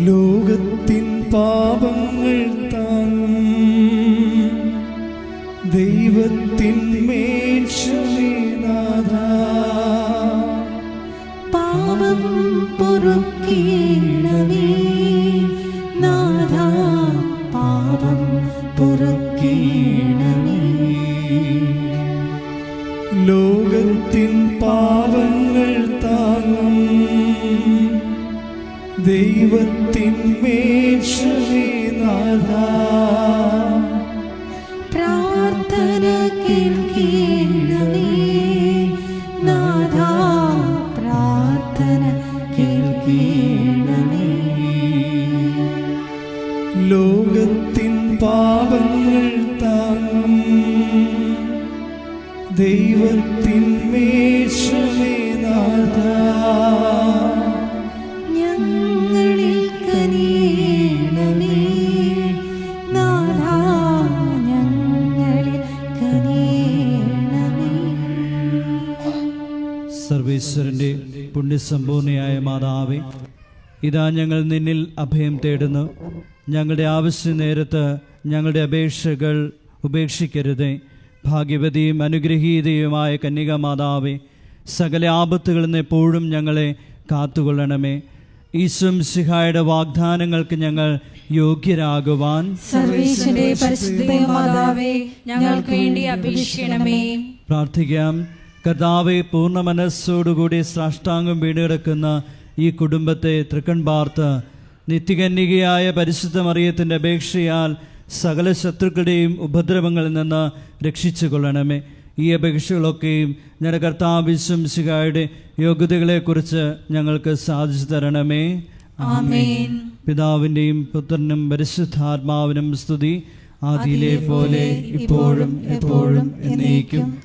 ലോകത്തിൻ പാപങ്ങൾ താങ്ങും ദൈവത്തിൻ മേൽശമേനാഥ, പാപം പൊറുക്കണമേ നാഥ, പാപം പൊറുക്കണമേ. ലോകത്തിൻ പാപങ്ങൾ താങ്ങും ദൈവത്തിൻ മേൽശമേനാഥ, പ്രാർത്ഥന കേൾക്കണമേ നാഥ, പ്രാർത്ഥന കേൾക്കണമേ. ലോകത്തിൻ പാപങ്ങൾ താങ്ങും ദൈവത്തിൻ മേൽശമേനാഥ, ഞങ്ങളിൽ കനിയണമേ നാഥ, ഞങ്ങളിൽ കനിയണമേ. സർവേശ്വരൻ്റെ പുണ്യസമ്പൂർണയായ മാതാവേ, ഇതാ ഞങ്ങൾ നിന്നിൽ അഭയം തേടുന്നു. ഞങ്ങളുടെ ആവശ്യ നേരത്ത് ഞങ്ങളുടെ അപേക്ഷകൾ ഉപേക്ഷിക്കരുതേ. ഭാഗ്യവതിയും അനുഗ്രഹീതയുമായ കന്യക മാതാവേ, സകല ആപത്തുകളിൽ നിന്ന് എപ്പോഴും ഞങ്ങളെ കാത്തുകൊള്ളണമേ. ഈശ്വംസിഹായുടെ വാഗ്ദാനങ്ങൾക്ക് ഞങ്ങൾ യോഗ്യരാകുവാൻ സർവേശ്വരന്റെ പരിശുദ്ധ മാതാവേ, ഞങ്ങൾക്ക് വേണ്ടി അപേക്ഷിക്കണമേ. പ്രാർത്ഥിക്കാം. കർത്താവെ, പൂർണ്ണ മനസ്സോടുകൂടി സാഷ്ടാംഗം വീടുകിടക്കുന്ന ഈ കുടുംബത്തെ തൃക്കൺ പാർത്ത് നിത്യകന്യകയായ പരിശുദ്ധ മറിയത്തിൻ്റെ അപേക്ഷയാൽ സകല ശത്രുക്കളുടെയും ഉപദ്രവങ്ങളിൽ നിന്ന് രക്ഷിച്ചു കൊള്ളണമേ. ഈ അപേക്ഷകളൊക്കെയും ഞങ്ങളുടെ കർത്താവ് ഈശ്വംസിഹായുടെ യോഗ്യതകളെക്കുറിച്ച് ഞങ്ങൾക്ക് സാധിച്ചു തരണമേ. ആമേൻ. പിതാവിൻ്റെയും പുത്രനും പരിശുദ്ധാത്മാവിനും സ്തുതി, ആദിയിലെ പോലെ ഇപ്പോഴും എപ്പോഴും എന്നേക്കും.